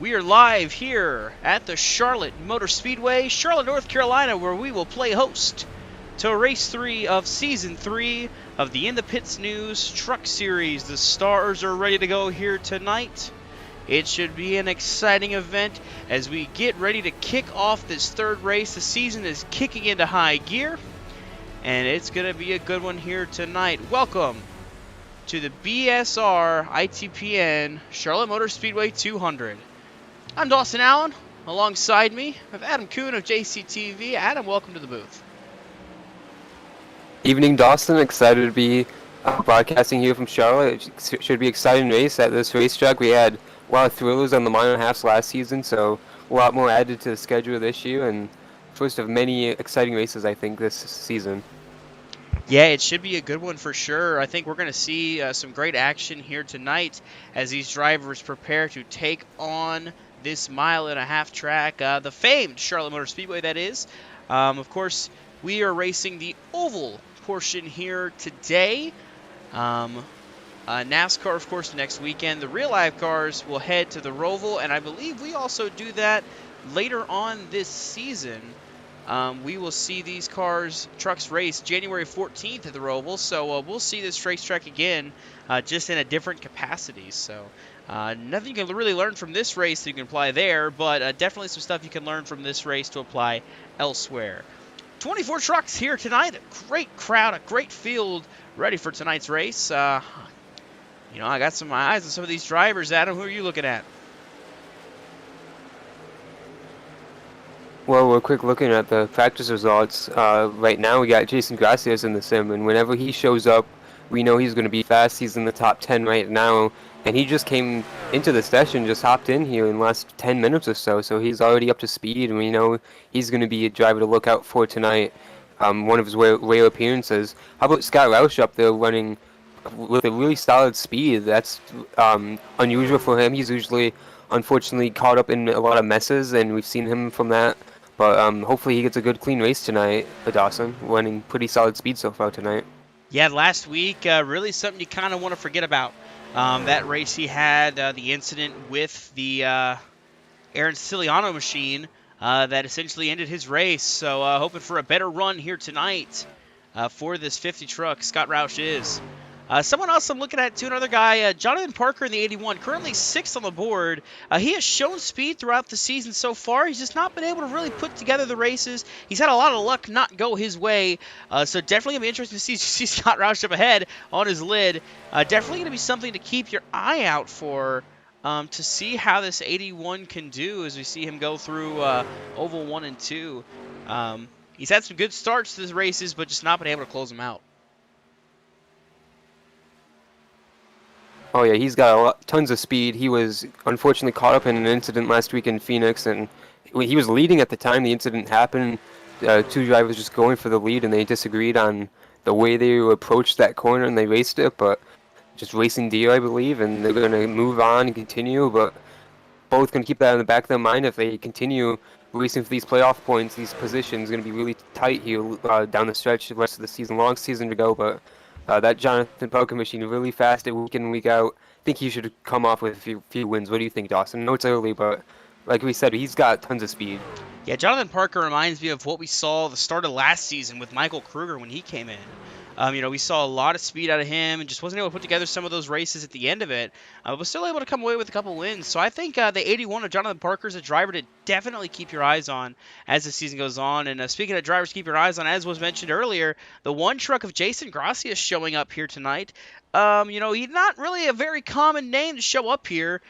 We are live here at the Charlotte Motor Speedway, Charlotte, North Carolina, where we will play host to Race 3 of Season 3 of the In the Pits News Truck Series. The stars are ready to go here tonight. It should be an exciting event as we get ready to kick off this third race. The season is kicking into high gear, and it's going to be a good one here tonight. Welcome to the BSR ITPN Charlotte Motor Speedway 200. I'm Dawson Allen. Alongside me, I have Adam Kuhn of JCTV. Adam, welcome to the booth. Evening, Dawson. Excited to be broadcasting here from Charlotte. It should be an exciting race at this racetrack. We had a lot of thrillers on the minor halves last season, so a lot more added to the schedule this year, and first of many exciting races, I think, this season. Yeah, it should be a good one for sure. I think we're going to see some great action here tonight as these drivers prepare to take on this mile-and-a-half track, the famed Charlotte Motor Speedway, that is. Of course, we are racing the oval portion here today. NASCAR, of course, next weekend. The real-life cars will head to the Roval, and I believe we also do that later on this season. We will see these trucks race January 14th at the Roval, so we'll see this racetrack again, just in a different capacity. So nothing you can really learn from this race that you can apply there, but definitely some stuff you can learn from this race to apply elsewhere. 24 trucks here tonight, a great crowd, a great field ready for tonight's race. I got my eyes on some of these drivers. Adam, who are you looking at? Well, we're quick looking at the practice results. Right now, we got Jason Gracias in the sim, and whenever he shows up, we know he's going to be fast. He's in the top 10 right now, and he just came into the session, just hopped in here in the last 10 minutes or so he's already up to speed, and we know he's going to be a driver to look out for tonight. One of his rare appearances. How about Scott Roush up there running with a really solid speed? That's unusual for him. He's usually, unfortunately, caught up in a lot of messes, and we've seen him from that. But hopefully he gets a good, clean race tonight, Dawson, running pretty solid speed so far tonight. Yeah, last week, really something you kind of want to forget about. That race he had, the incident with the Aaron Siciliano machine that essentially ended his race. So hoping for a better run here tonight for this 50 truck. Scott Roush is. Someone else I'm looking at, too, another guy, Jonathan Parker in the 81, currently 6th on the board. He has shown speed throughout the season so far. He's just not been able to really put together the races. He's had a lot of luck not go his way, so definitely going to be interesting to see Scott Roush up ahead on his lid. Definitely going to be something to keep your eye out for to see how this 81 can do as we see him go through Oval 1 and 2. He's had some good starts to his races, but just not been able to close them out. Oh yeah, he's got tons of speed. He was unfortunately caught up in an incident last week in Phoenix, and he was leading at the time the incident happened. Two drivers just going for the lead, and they disagreed on the way they approached that corner, and they raced it, but just racing deal, I believe, and they're going to move on and continue, but both going to keep that in the back of their mind. If they continue racing for these playoff points, these positions going to be really tight here down the stretch the rest of the season. Long season to go, but that Jonathan Parker machine really fast week in, week out. I think he should come off with a few wins. What do you think, Dawson? I know it's early, but like we said, he's got tons of speed. Yeah, Jonathan Parker reminds me of what we saw the start of last season with Michael Kruger when he came in. We saw a lot of speed out of him and just wasn't able to put together some of those races at the end of it, but was still able to come away with a couple wins. So I think the 81 of Jonathan Parker is a driver to definitely keep your eyes on as the season goes on. And speaking of drivers to keep your eyes on, as was mentioned earlier, the one truck of Jason Gracia showing up here tonight. He's not really a very common name to show up here.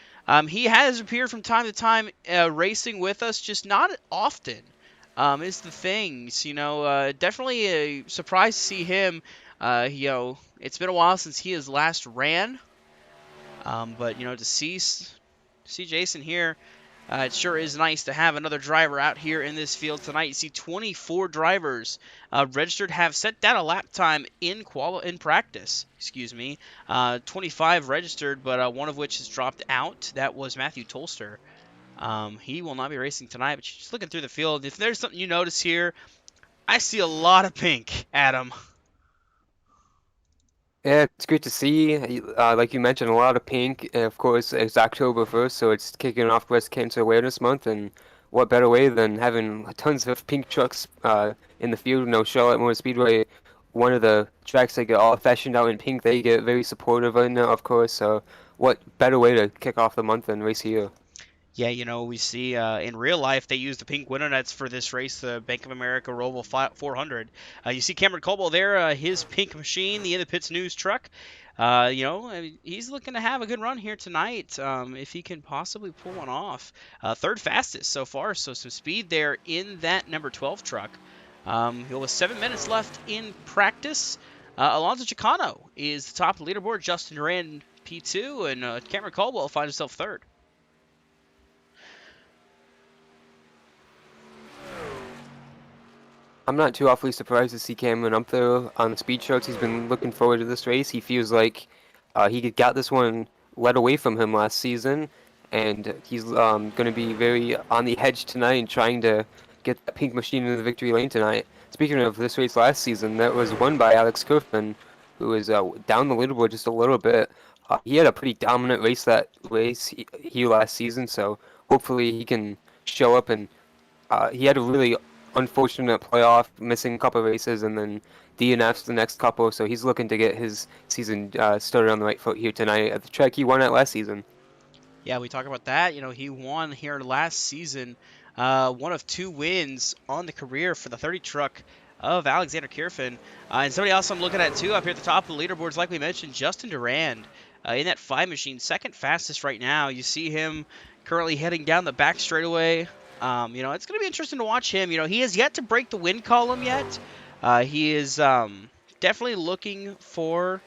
He has appeared from time to time racing with us, just not often. Is the things, definitely a surprise to see him. It's been a while since he has last ran, but to see Jason here, it sure is nice to have another driver out here in this field tonight. You see 24 drivers registered have set down a lap time in practice. 25 registered, but one of which has dropped out. That was Matthew Tolster. He will not be racing tonight, but just looking through the field, if there's something you notice here, I see a lot of pink, Adam. Yeah, it's great to see. Like you mentioned, a lot of pink. And of course, it's October 1st, so it's kicking off Breast Cancer Awareness Month. And what better way than having tons of pink trucks in the field? You know, Charlotte Motor Speedway, one of the tracks that get all fashioned out in pink, they get very supportive right now, of course. So what better way to kick off the month than race here? Yeah, we see in real life they use the pink window nets for this race, the Bank of America Roval 400. You see Cameron Coldwell there, his pink machine, the In the Pits News truck. He's looking to have a good run here tonight if he can possibly pull one off. Third fastest so far, so some speed there in that number 12 truck. With 7 minutes left in practice, Alonso Chicano is the top of the leaderboard. Justin Duran P2, and Cameron Caldwell finds himself third. I'm not too awfully surprised to see Cameron up there on the speed charts. He's been looking forward to this race. He feels like he got this one led away from him last season, and he's going to be very on the edge tonight and trying to get that pink machine into the victory lane tonight. Speaking of this race last season, that was won by Alex Kurfman, who was down the leaderboard just a little bit. He had a pretty dominant race here last season, so hopefully he can show up and he had a really unfortunate playoff, missing a couple races, and then DNFs the next couple. So he's looking to get his season started on the right foot here tonight at the track he won at last season. Yeah, we talk about that. He won here last season, one of two wins on the career for the 30 truck of Alexander Kirfin. And somebody else I'm looking at too up here at the top of the leaderboards, like we mentioned, Justin Durand in that 5 machine, second fastest right now. You see him currently heading down the back straightaway. It's going to be interesting to watch him. He has yet to break the win column yet. He is definitely looking for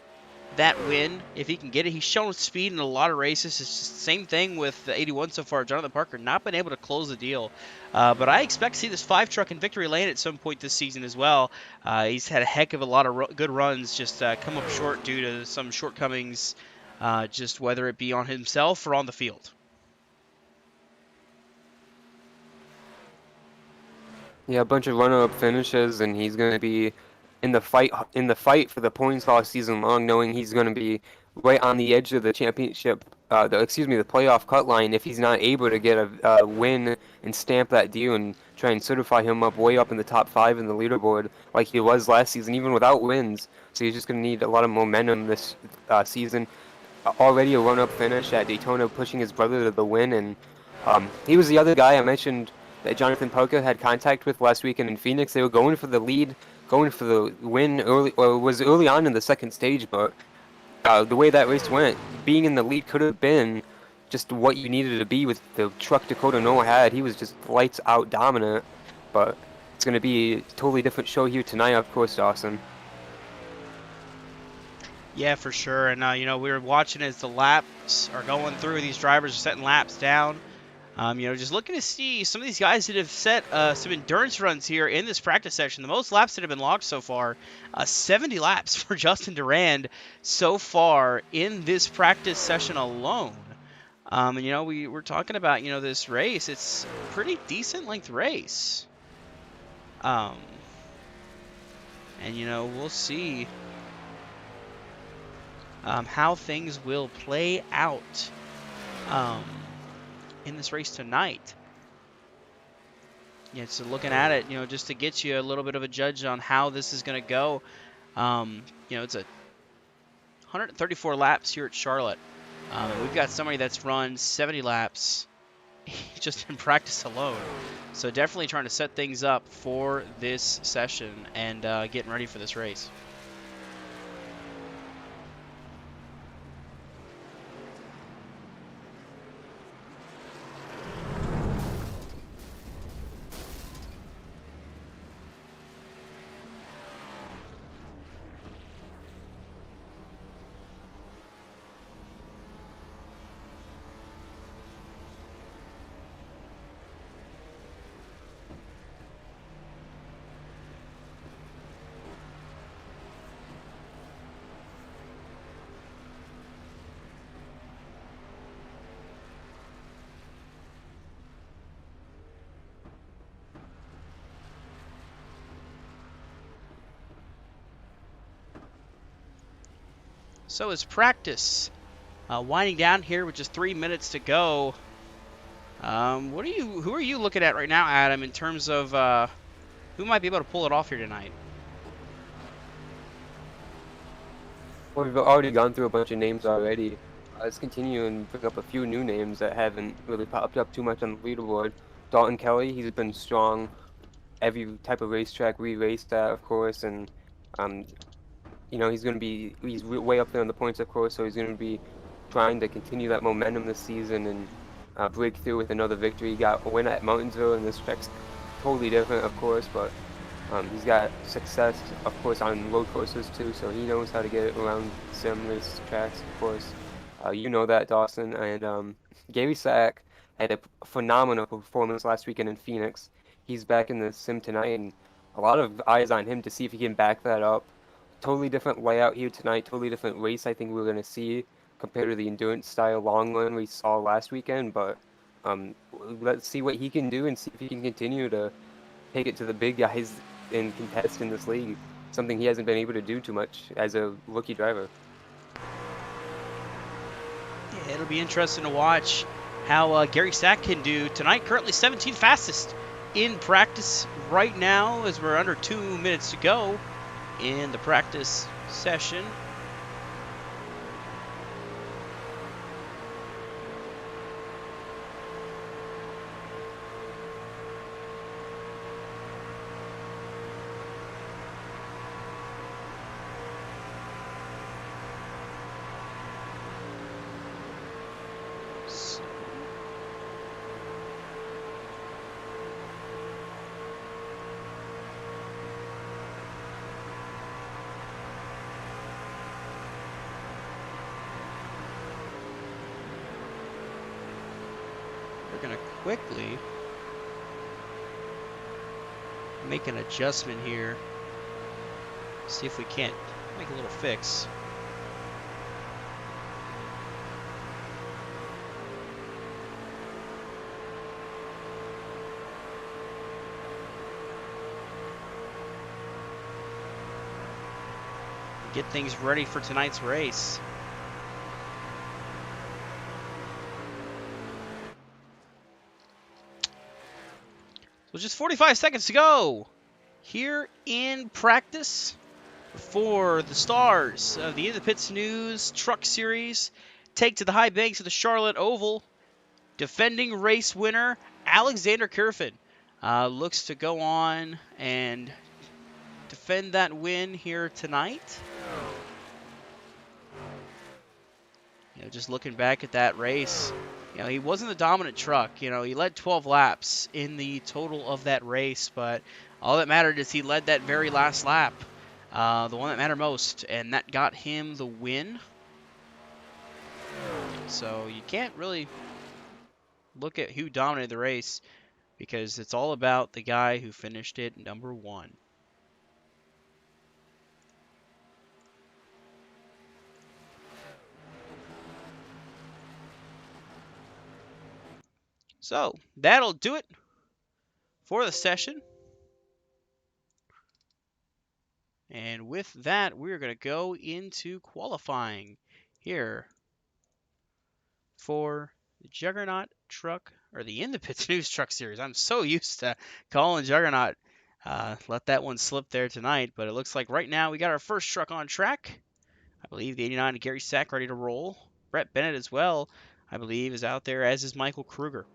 that win if he can get it. He's shown speed in a lot of races. It's just the same thing with the 81 so far. Jonathan Parker not been able to close the deal. But I expect to see this 5 truck in victory lane at some point this season as well. He's had a heck of a lot of good runs, just come up short due to some shortcomings, just whether it be on himself or on the field. Yeah, a bunch of runner-up finishes, and he's going to be in the fight for the points all season long, knowing he's going to be right on the edge of the championship, the playoff cut line if he's not able to get a win and stamp that deal and try and certify him up way up in the top 5 in the leaderboard like he was last season, even without wins. So he's just going to need a lot of momentum this season. Already a run-up finish at Daytona, pushing his brother to the win, and he was the other guy I mentioned that Jonathan Parker had contact with last weekend in Phoenix. They were going for the lead, going for the win early, or it was early on in the second stage, but the way that race went, being in the lead could have been just what you needed to be with the truck Dakota Noll had. He was just lights out dominant, but it's going to be a totally different show here tonight, of course, Dawson. Yeah, for sure. And, we were watching as the laps are going through. These drivers are setting laps down. Just looking to see some of these guys that have set some endurance runs here in this practice session. The most laps that have been logged so far, 70 laps for Justin Durand so far in this practice session alone. We're talking about, this race. It's a pretty decent length race. We'll see how things will play out in this race tonight. Yeah, so looking at it, just to get you a little bit of a judge on how this is going to go. It's a 134 laps here at Charlotte. We've got somebody that's run 70 laps just in practice alone. So definitely trying to set things up for this session and getting ready for this race. So is practice winding down here with just 3 minutes to go. Who are you looking at right now, Adam, in terms of who might be able to pull it off here tonight? Well, we've already gone through a bunch of names already. Let's continue and bring up a few new names that haven't really popped up too much on the leaderboard. Dalton Kelly, he's been strong every type of racetrack we raced at, of course, and um, he's way up there on the points, of course, so he's going to be trying to continue that momentum this season and break through with another victory. He got a win at Martinsville, and this track's totally different, of course, but he's got success, of course, on road courses too, so he knows how to get it around sim race tracks, of course. You know that, Dawson. And Gary Sack had a phenomenal performance last weekend in Phoenix. He's back in the sim tonight, and a lot of eyes on him to see if he can back that up. Totally different layout here tonight, totally different race I think we're going to see compared to the endurance style long run we saw last weekend, but um, let's see what he can do and see if he can continue to take it to the big guys and contest in this league, something he hasn't been able to do too much as a rookie driver. Yeah, it'll be interesting to watch how Gary Sack can do tonight. Currently 17th fastest in practice right now as we're under 2 minutes to go in the practice session. We're going to quickly make an adjustment here. See if we can't make a little fix. Get things ready for tonight's race. So just 45 seconds to go here in practice for the stars of the In the Pits News Truck Series. Take to the high banks of the Charlotte Oval. Defending race winner Alexander Kerfin looks to go on and defend that win here tonight. Just looking back at that race, he wasn't the dominant truck. He led 12 laps in the total of that race, but all that mattered is he led that very last lap, the one that mattered most, and that got him the win. So you can't really look at who dominated the race because it's all about the guy who finished it number one. So that'll do it for the session. And with that, we're going to go into qualifying here for the Juggernaut Truck, or the In the Pits News Truck Series. I'm so used to calling Juggernaut. Let that one slip there tonight, but it looks like right now we got our first truck on track. I believe the 89 Gary Sack ready to roll. Brett Bennett as well, I believe, is out there, as is Michael Kruger.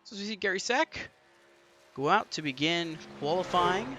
So as we see Gary Sack go out to begin qualifying.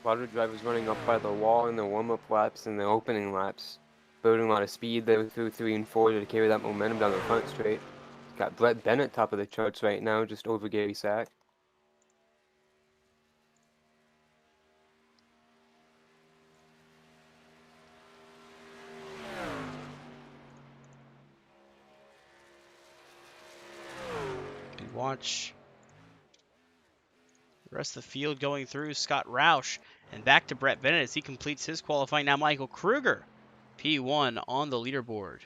A lot of drivers running up by the wall in the warm-up laps and the opening laps, building a lot of speed there through 3 and 4 to carry that momentum down the front straight. Got Brett Bennett top of the charts right now, just over Gary Sack. Watch the rest of the field going through. Scott Roush and back to Brett Bennett as he completes his qualifying. Now Michael Kruger, P1 on the leaderboard.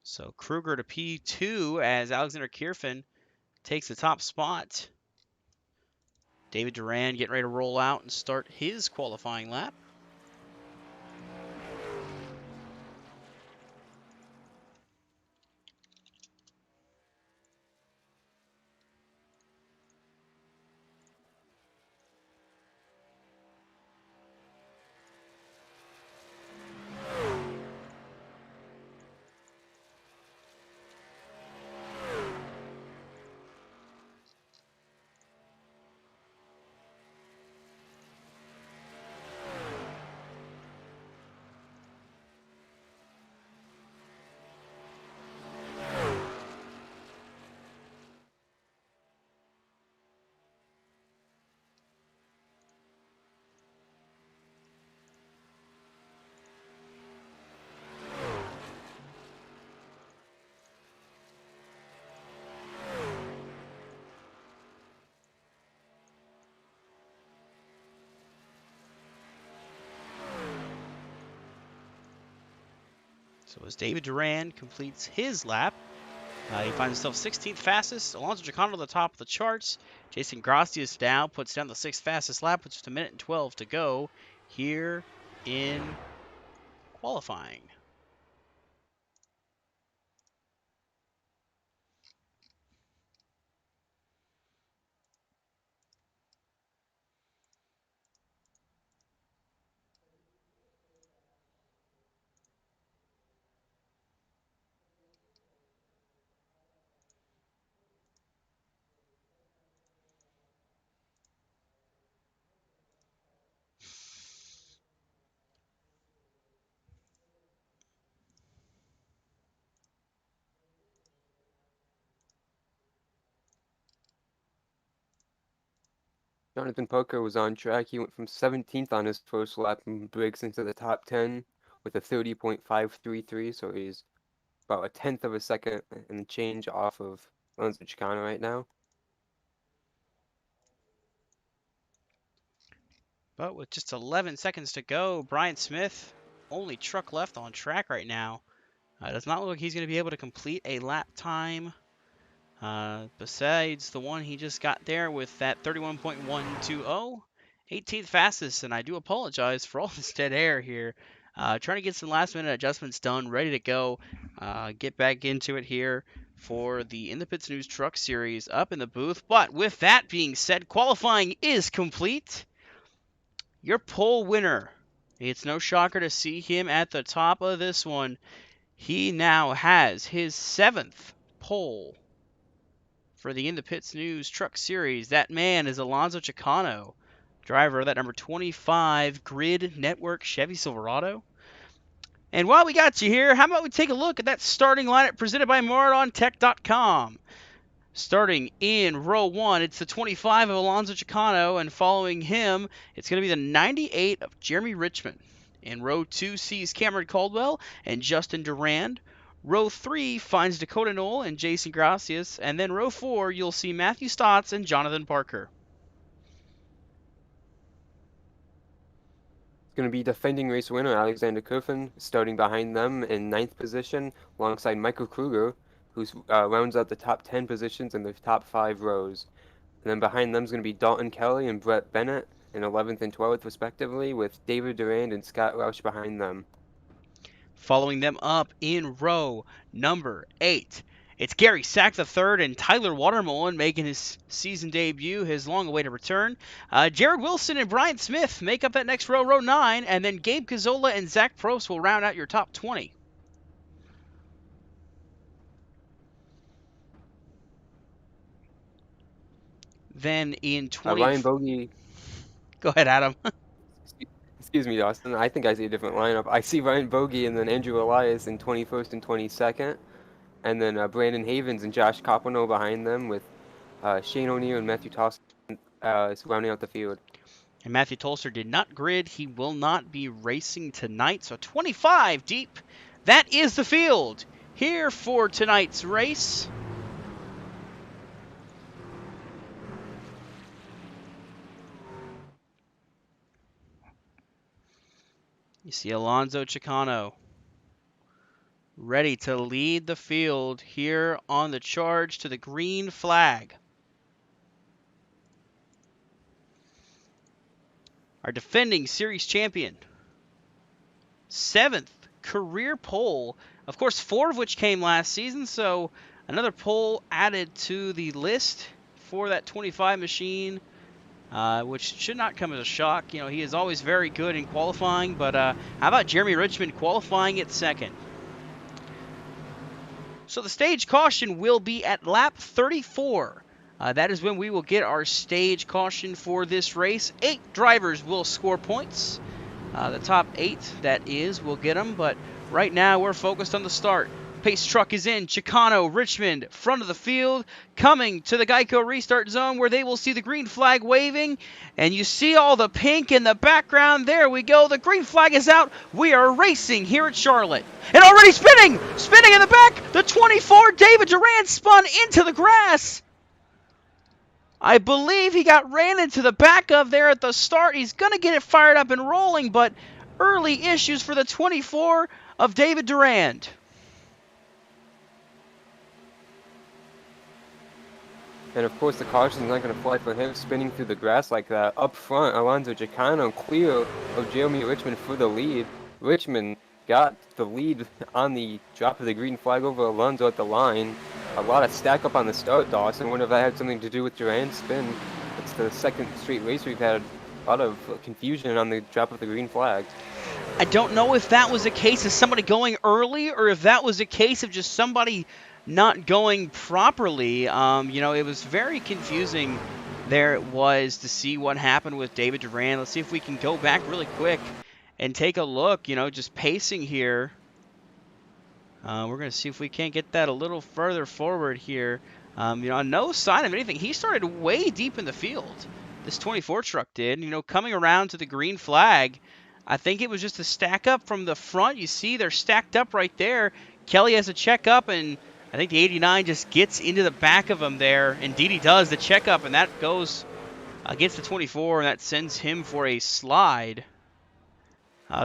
So Kruger to P2 as Alexander Kierfin takes the top spot. David Duran getting ready to roll out and start his qualifying lap. So as David Duran completes his lap, he finds himself 16th fastest. Alonso Chicano to the top of the charts. Jason Gracias now puts down the 6th fastest lap with just 1 minute and 12 to go here in qualifying. Jonathan Parker was on track. He went from 17th on his first lap and breaks into the top 10 with a 30.533, so he's about a tenth of a second and change off of Alonso Chicano right now. But with just 11 seconds to go, Brian Smith, only truck left on track right now. Does not look like he's going to be able to complete a lap time besides the one he just got there with that 31.120. 18th fastest, and I do apologize for all this dead air here. Trying to get some last minute adjustments done, ready to go. Get back into it here for the In the Pits News Truck Series up in the booth. But with that being said, qualifying is complete. Your pole winner. It's no shocker to see him at the top of this one. He now has his 7th pole for the In the Pits News Truck Series. That man is Alonso Chicano, driver of that number 25 Grid Network Chevy Silverado. And while we got you here, how about we take a look at that starting lineup presented by MoradonTech.com. Starting in row 1, it's the 25 of Alonso Chicano, and following him, it's going to be the 98 of Jeremy Richmond. In row 2 sees Cameron Caldwell and Justin Durand. Row 3 finds Dakota Noll and Jason Gracias, and then row 4 you'll see Matthew Stotts and Jonathan Parker. It's going to be defending race winner Alexander Kierfin starting behind them in 9th position alongside Michael Kruger, who rounds out the top 10 positions in the top 5 rows. And then behind them is going to be Dalton Kelly and Brett Bennett in 11th and 12th respectively, with David Durand and Scott Roush behind them. Following them up in row number 8, It's Gary Sack III and Tyler Watermullen making his season debut, his long-awaited return. Jared Wilson and Brian Smith make up that next row, row 9, and then Gabe Cazzola and Zach Probst will round out your top 20. Then in 20... Ryan Bogey. Go ahead, Adam. Excuse me, Austin. I think I see a different lineup. I see Ryan Bogey and then Andrew Elias in 21st and 22nd. And then Brandon Havens and Josh Copano behind them with Shane O'Neill and Matthew Toss rounding out the field. And Matthew Tolster did not grid. He will not be racing tonight. So 25 deep. That is the field here for tonight's race. You see Alonzo Chicano ready to lead the field here on the charge to the green flag. Our defending series champion. 7th career pole. Of course, 4 of which came last season, so another pole added to the list for that 25 machine, which should not come as a shock. You know, he is always very good in qualifying, but how about Jeremy Richmond qualifying at 2nd? So the stage caution will be at lap 34. That is when we will get our stage caution for this race. 8 drivers will score points. The top 8, that is, will get them. But right now we're focused on the start. Pace truck is in. Chicano, Richmond, front of the field, coming to the Geico restart zone where they will see the green flag waving. And you see all the pink in the background. There we go. The green flag is out. We are racing here at Charlotte. And already spinning! Spinning in the back! The 24, David Duran, spun into the grass. I believe he got ran into the back of there at the start. He's going to get it fired up and rolling, but early issues for the 24 of David Durand. And of course, the caution's not going to fly for him spinning through the grass like that. Up front, Alonzo Chicano clear of Jeremy Richmond for the lead. Richmond got the lead on the drop of the green flag over Alonzo at the line. A lot of stack up on the start, Dawson. I wonder if that had something to do with Duran's spin. It's the 2nd straight race we've had a lot of confusion on the drop of the green flag. I don't know if that was a case of somebody going early or if that was a case of just somebody not going properly. You know, it was very confusing. There it was to see what happened with David Duran. Let's see if we can go back really quick and take a look, you know, just pacing here. We're going to see if we can't get that a little further forward here. You know, no sign of anything. He started way deep in the field. This 24 truck did. You know, coming around to the green flag, I think it was just a stack up from the front. You see they're stacked up right there. Kelly has a check up, and I think the 89 just gets into the back of him there. Indeed he does, the check up, and that goes against the 24, and that sends him for a slide.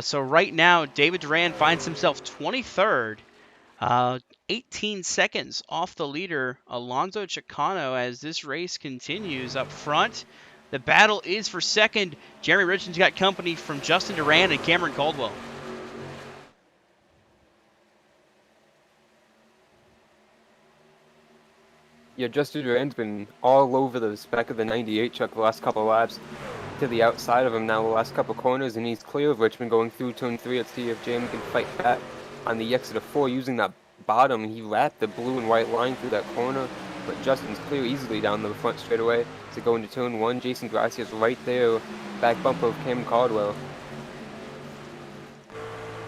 So right now, David Duran finds himself 23rd. 18 seconds off the leader, Alonzo Chicano, as this race continues up front. The battle is for 2nd. Jeremy Richmond's got company from Justin Duran and Cameron Caldwell. Yeah, Justin Duran's been all over the back of the 98 truck the last couple of laps. To the outside of him now the last couple corners, and he's clear of Richmond going through turn 3. Let's see if Jeremy can fight back on the exit of 4 using that bottom. He wrapped the blue and white line through that corner, but Justin's clear easily down the front straightaway to go into turn 1. Jason Gracia's right there, back bumper of Cam Caldwell.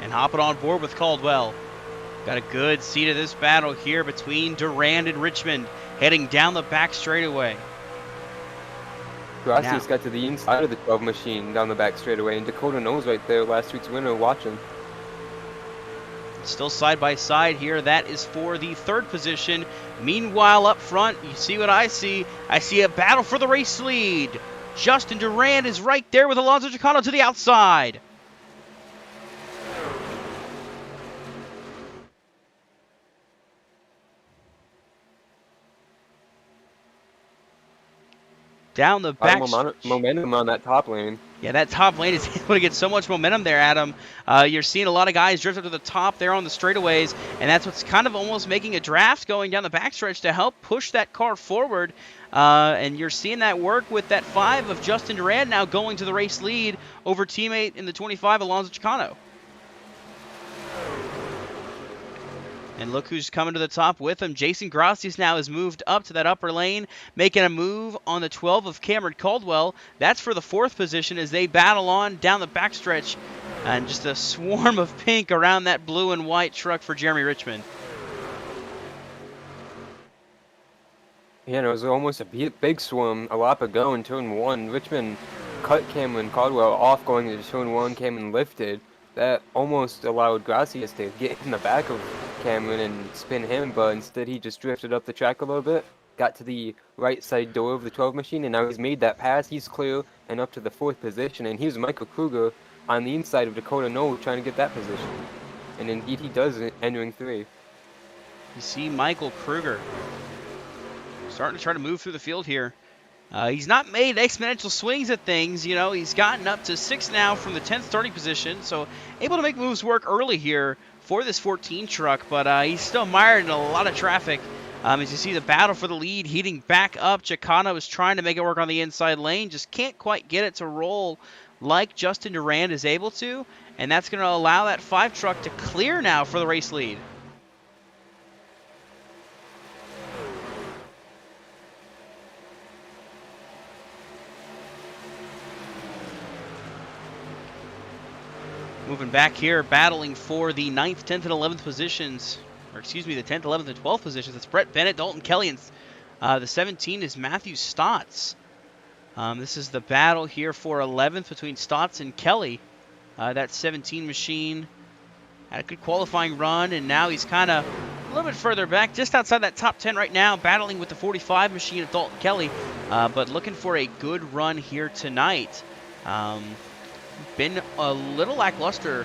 And hopping on board with Caldwell. Got a good seat of this battle here between Durand and Richmond, heading down the back straightaway. Gracia's got to the inside of the 12 machine down the back straightaway, and Dakota Noll's right there, last week's winner, watching. Still side by side here. That is for the 3rd position. Meanwhile, up front, you see what I see. I see a battle for the race lead. Justin Durand is right there with Alonzo Chicano to the outside. Down the back. Momentum on that top lane. Yeah, that top lane is able to get so much momentum there, Adam. You're seeing a lot of guys drift up to the top there on the straightaways, and that's what's kind of almost making a draft going down the backstretch to help push that car forward. And you're seeing that work with that 5 of Justin Durand now going to the race lead over teammate in the 25, Alonso Chicano. And look who's coming to the top with him. Jason Gracias now has moved up to that upper lane, making a move on the 12 of Cameron Caldwell. That's for the 4th position as they battle on down the backstretch. And just a swarm of pink around that blue and white truck for Jeremy Richmond. Yeah, it was almost a big swarm a lap ago in turn 1. Richmond cut Cameron Caldwell off going into turn 1. Cameron lifted. That almost allowed Gracias to get in the back of Cameron and spin him, but instead he just drifted up the track a little bit, got to the right side door of the 12 machine, and now he's made that pass. He's clear and up to the 4th position, and here's Michael Kruger on the inside of Dakota Noll trying to get that position. And indeed he does, entering 3. You see Michael Kruger starting to try to move through the field here. He's not made exponential swings at things, you know. He's gotten up to 6 now from the 10th starting position, so able to make moves work early here for this 14 truck, but he's still mired in a lot of traffic. As you see the battle for the lead heating back up, Chicano is trying to make it work on the inside lane, just can't quite get it to roll like Justin Durand is able to, and that's going to allow that 5 truck to clear now for the race lead. Moving back here, battling for the 9th, 10th, and 11th positions. Or excuse me, the 10th, 11th, and 12th positions. It's Brett Bennett, Dalton Kelly, and the 17 is Matthew Stotts. This is the battle here for 11th between Stotts and Kelly. That 17 machine had a good qualifying run, and now he's kind of a little bit further back, just outside that top 10 right now, battling with the 45 machine of Dalton Kelly, but looking for a good run here tonight. Been a little lackluster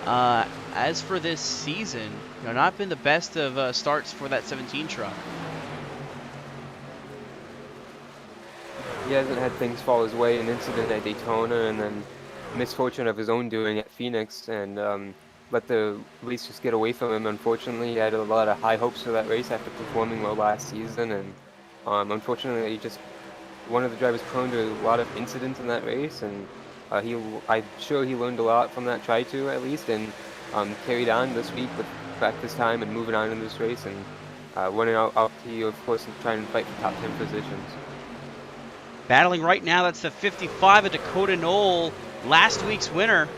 as for this season. You know, not been the best of starts for that 17 truck. He hasn't had things fall his way, an incident at Daytona and then misfortune of his own doing at Phoenix, and let the race just get away from him. Unfortunately, he had a lot of high hopes for that race after performing well last season, and unfortunately he just one of the drivers prone to a lot of incidents in that race, and I'm sure he learned a lot from that, tried to at least, and carried on this week with practice time and moving on in this race, and running out here, of course, and trying to fight for top 10 positions. Battling right now, that's the 55 of Dakota Noll, last week's winner.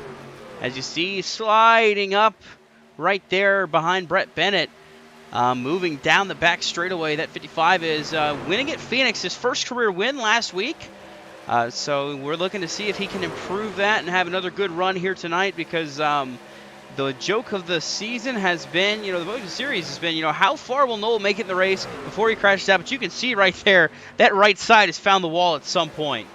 As you see, sliding up right there behind Brett Bennett, moving down the back straightaway. That 55 is winning at Phoenix, his first career win last week. So we're looking to see if he can improve that and have another good run here tonight, because the joke of the season has been, the Motor Series has been, how far will Noll make it in the race before he crashes out? But you can see right there, that right side has found the wall at some point.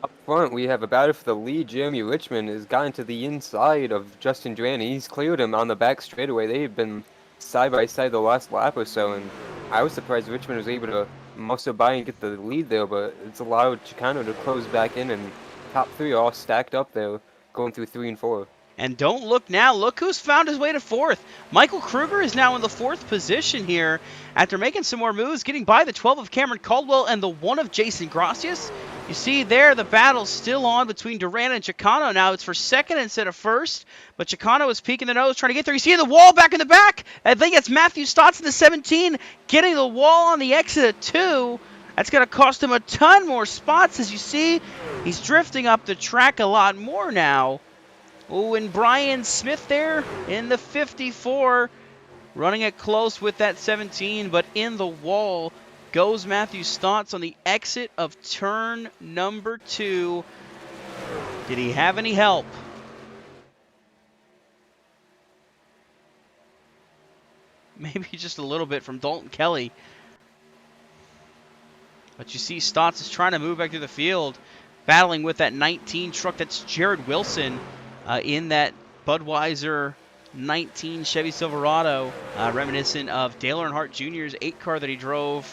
Up front, we have a battle for the lead. Jeremy Richmond has gotten to the inside of Justin Durand. He's cleared him on the back straightaway. They've been side by side the last lap or so, and I was surprised Richmond was able to muscle by and get the lead there, but it's allowed Chicano to close back in, and top 3 are all stacked up there, going through 3 and 4. And don't look now. Look who's found his way to 4th. Michael Kruger is now in the 4th position here after making some more moves, getting by the 12 of Cameron Caldwell and the 1 of Jason Gracias. You see there, the battle's still on between Durand and Chicano. Now it's for 2nd instead of 1st, but Chicano is peeking the nose, trying to get there. You see the wall back in the back. I think it's Matthew Stotts in the 17, getting the wall on the exit of 2. That's going to cost him a ton more spots. As you see, he's drifting up the track a lot more now. Oh, and Brian Smith there in the 54, running it close with that 17, but in the wall goes Matthew Stotts on the exit of turn number 2. Did he have any help? Maybe just a little bit from Dalton Kelly. But you see Stotts is trying to move back through the field, battling with that 19 truck. That's Jared Wilson in that Budweiser 19 Chevy Silverado, reminiscent of Dale Earnhardt Jr.'s 8 car that he drove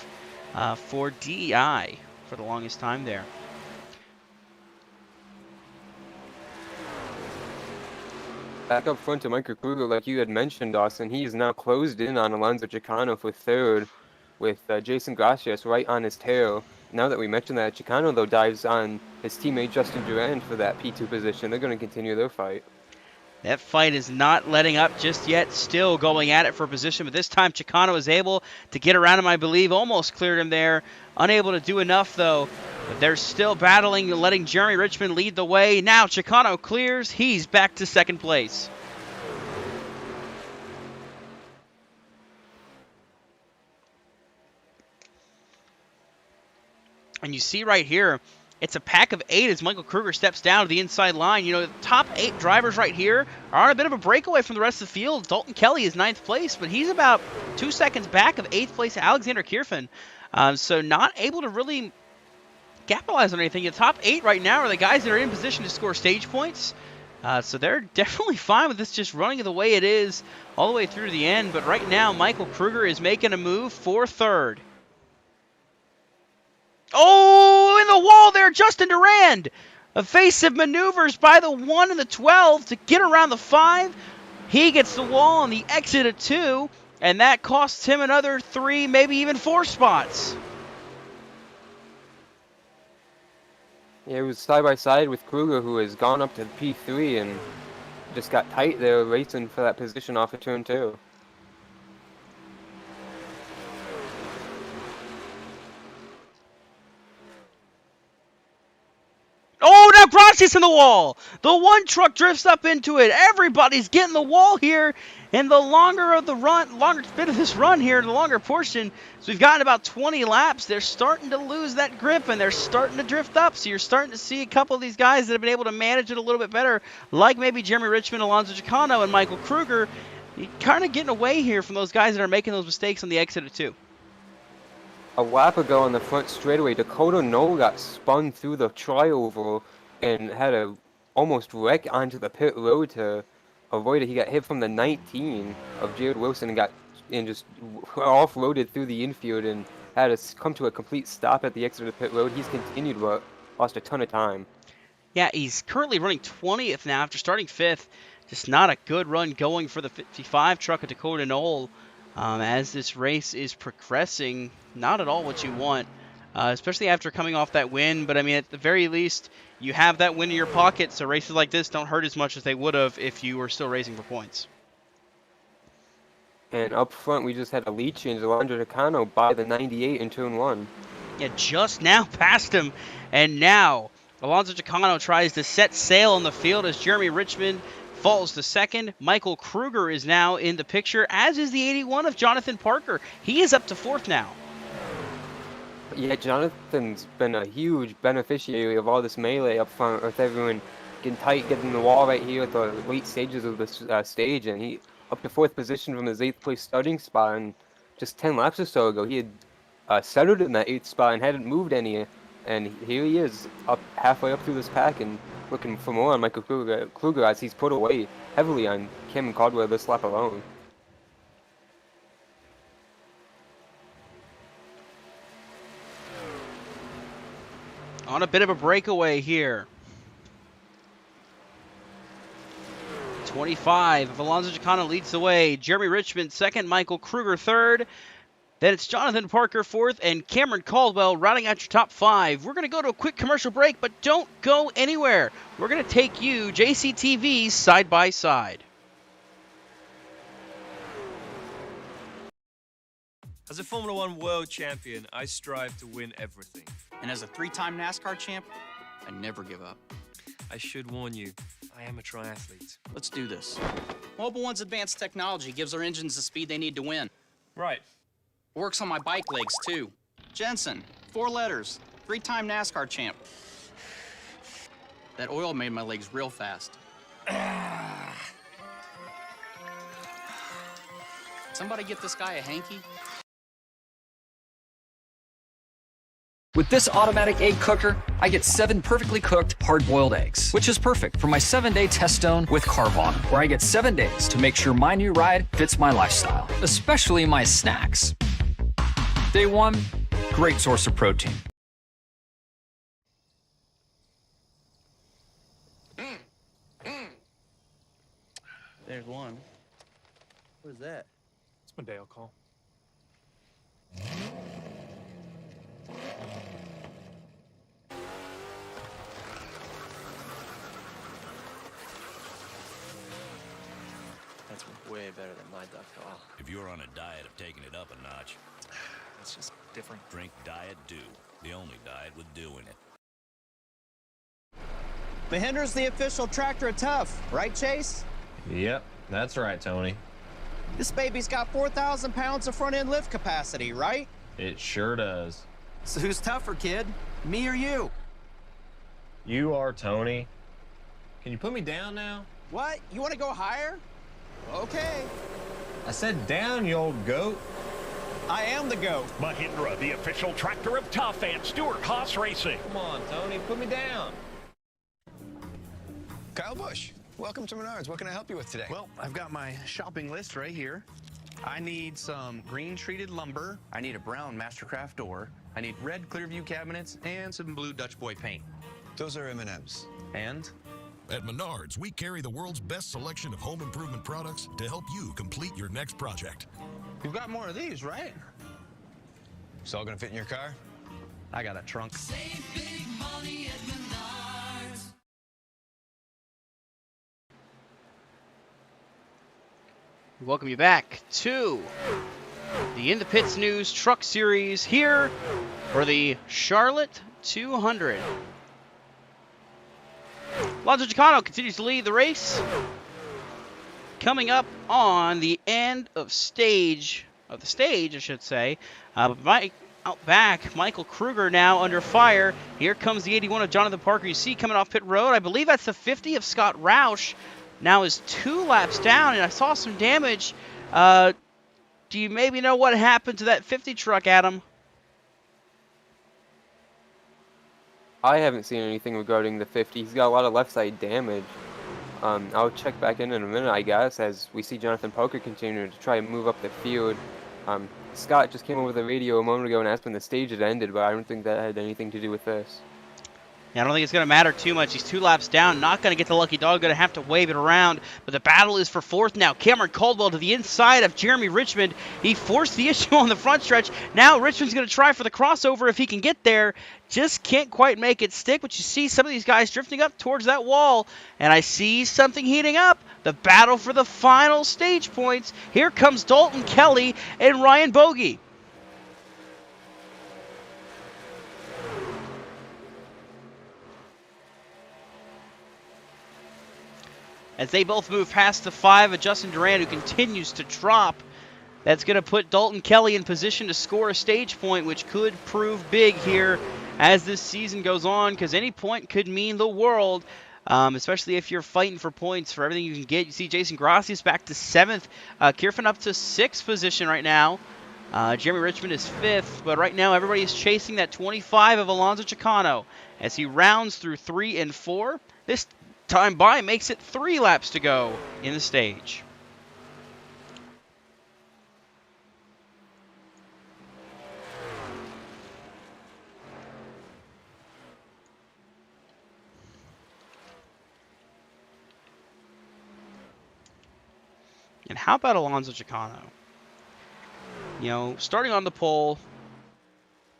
for DEI for the longest time there. Back up front to Michael Kruger, like you had mentioned, Austin, he is now closed in on Alonso Chicano for third, with Jason Gracias right on his tail. Now that we mentioned that, Chicano, though, dives on his teammate Justin Durand for that P2 position. They're going to continue their fight. That fight is not letting up just yet, still going at it for position, but this time Chicano is able to get around him, I believe, almost cleared him there. Unable to do enough, though. But they're still battling, letting Jeremy Richmond lead the way. Now Chicano clears. He's back to second place. And you see right here, it's a pack of 8 as Michael Kruger steps down to the inside line. You know, the top 8 drivers right here are on a bit of a breakaway from the rest of the field. Dalton Kelly is 9th place, but he's about 2 seconds back of 8th place Alexander Kierfen. So not able to really capitalize on anything. The top 8 right now are the guys that are in position to score stage points. So they're definitely fine with this just running the way it is all the way through to the end. But right now, Michael Kruger is making a move for third. Oh, in the wall there, Justin Durand. Evasive maneuvers by the 1 and the 12 to get around the 5. He gets the wall on the exit of 2, and that costs him another 3, maybe even 4 spots. Yeah, it was side by side with Kruger, who has gone up to P3 and just got tight there, racing for that position off of turn 2. Oh, now Gracias in the wall. The one truck drifts up into it. Everybody's getting the wall here. And the longer bit of this run here, the longer portion, so we've gotten about 20 laps, they're starting to lose that grip and they're starting to drift up. So you're starting to see a couple of these guys that have been able to manage it a little bit better, like maybe Jeremy Richmond, Alonso Chicano, and Michael Kruger, kind of getting away here from those guys that are making those mistakes on the exit of 2. A lap ago on the front straightaway, Dakota Noll got spun through the tri-oval and had a almost wreck onto the pit road to avoid it. He got hit from the 19 of Jared Wilson and just off-roaded through the infield and had to come to a complete stop at the exit of the pit road. He's continued, but lost a ton of time. Yeah, he's currently running 20th now after starting 5th. Just not a good run going for the 55 truck at Dakota Noll. As this race is progressing, not at all what you want, especially after coming off that win. But, I mean, at the very least, you have that win in your pocket, so races like this don't hurt as much as they would have if you were still racing for points. And up front, we just had a lead change. Alonso Chicano by the 98 in turn 1. Yeah, just now passed him, and now Alonso Chicano tries to set sail on the field as Jeremy Richmond falls to second. Michael Kruger is now in the picture, as is the 81 of Jonathan Parker. He is up to 4th now. Yeah, Jonathan's been a huge beneficiary of all this melee up front, with everyone getting tight, getting the wall right here at the late stages of this stage, and he up to 4th position from his 8th place starting spot. And just 10 laps or so ago, he had settled in that 8th spot and hadn't moved any, and here he is up halfway up through this pack and looking for more on Michael Kruger as he's put away heavily on Cameron Caldwell this lap alone. On a bit of a breakaway here. 25 of Alonso Chicano leads the way. Jeremy Richmond 2nd, Michael Kruger 3rd. Then it's Jonathan Parker 4th and Cameron Caldwell rounding out your top 5. We're going to go to a quick commercial break, but don't go anywhere. We're going to take you JCTV side by side. As a Formula One world champion, I strive to win everything. And as a 3-time NASCAR champ, I never give up. I should warn you, I am a triathlete. Let's do this. Mobil One's advanced technology gives our engines the speed they need to win. Right. Works on my bike legs, too. Jensen, 4 letters, 3-time NASCAR champ. That oil made my legs real fast. Somebody get this guy a hanky? With this automatic egg cooker, I get 7 perfectly cooked, hard-boiled eggs, which is perfect for my 7-day test zone with Carvana, where I get 7 days to make sure my new ride fits my lifestyle, especially my snacks. Day 1, great source of protein. There's one. What is that? It's my Dale call. That's way better than my duck call. If you're on a diet of taking it up a notch, It's just different. drink Diet Dew. The only diet with dew in it. Mahindra's the official tractor of Tough, right, Chase? Yep, that's right, Tony. This baby's got 4,000 pounds of front-end lift capacity, right? It sure does. So who's tougher, kid? Me or you? You are, Tony. Can you put me down now? What? You want to go higher? Okay. I said down, you old goat. I am the GOAT. Mahindra, the official tractor of Tough and Stewart Haas Racing. Come on, Tony, put me down. Kyle Busch, welcome to Menards. What can I help you with today? Well, I've got my shopping list right here. I need some green treated lumber. I need a brown Mastercraft door. I need red Clearview cabinets and some blue Dutch Boy paint. Those are M&Ms. And at Menards, we carry the world's best selection of home improvement products to help you complete your next project. you've got more of these, right? It's all gonna fit in your car? I got a trunk. Save big money at Menards. Welcome you back to the In the Pits News Truck Series here for the Charlotte 200. Alonso Chicano continues to lead the race. Coming up on the end of the stage, I should say. Out back, Michael Kruger now under fire. Here comes the 81 of Jonathan Parker. You see coming off pit road. I believe that's the 50 of Scott Roush. Now is 2 laps down, and I saw some damage. Do you maybe know what happened to that 50 truck, Adam? I haven't seen anything regarding the 50. He's got a lot of left side damage. I'll check back in a minute, I guess, as we see Jonathan Parker continuing to try and move up the field. Scott just came over the radio a moment ago and asked when the stage had ended, but I don't think that had anything to do with this. Yeah, I don't think it's going to matter too much. He's 2 laps down, not going to get the lucky dog, going to have to wave it around. But the battle is for 4th now. Cameron Caldwell to the inside of Jeremy Richmond. He forced the issue on the front stretch. Now Richmond's going to try for the crossover if he can get there. Just can't quite make it stick. But you see some of these guys drifting up towards that wall. And I see something heating up. The battle for the final stage points. Here comes Dalton Kelly and Ryan Bogey. As they both move past the 5 of Justin Durant, who continues to drop. That's going to put Dalton Kelly in position to score a stage point, which could prove big here as this season goes on, because any point could mean the world, especially if you're fighting for points for everything you can get. You see Jason Gracias back to 7th. Kirfan up to 6th position right now. Jeremy Richmond is 5th, but right now everybody is chasing that 25 of Alonso Chicano as he rounds through 3 and 4. This time by makes it 3 laps to go in the stage. And how about Alonso Chicano? You know, starting on the pole,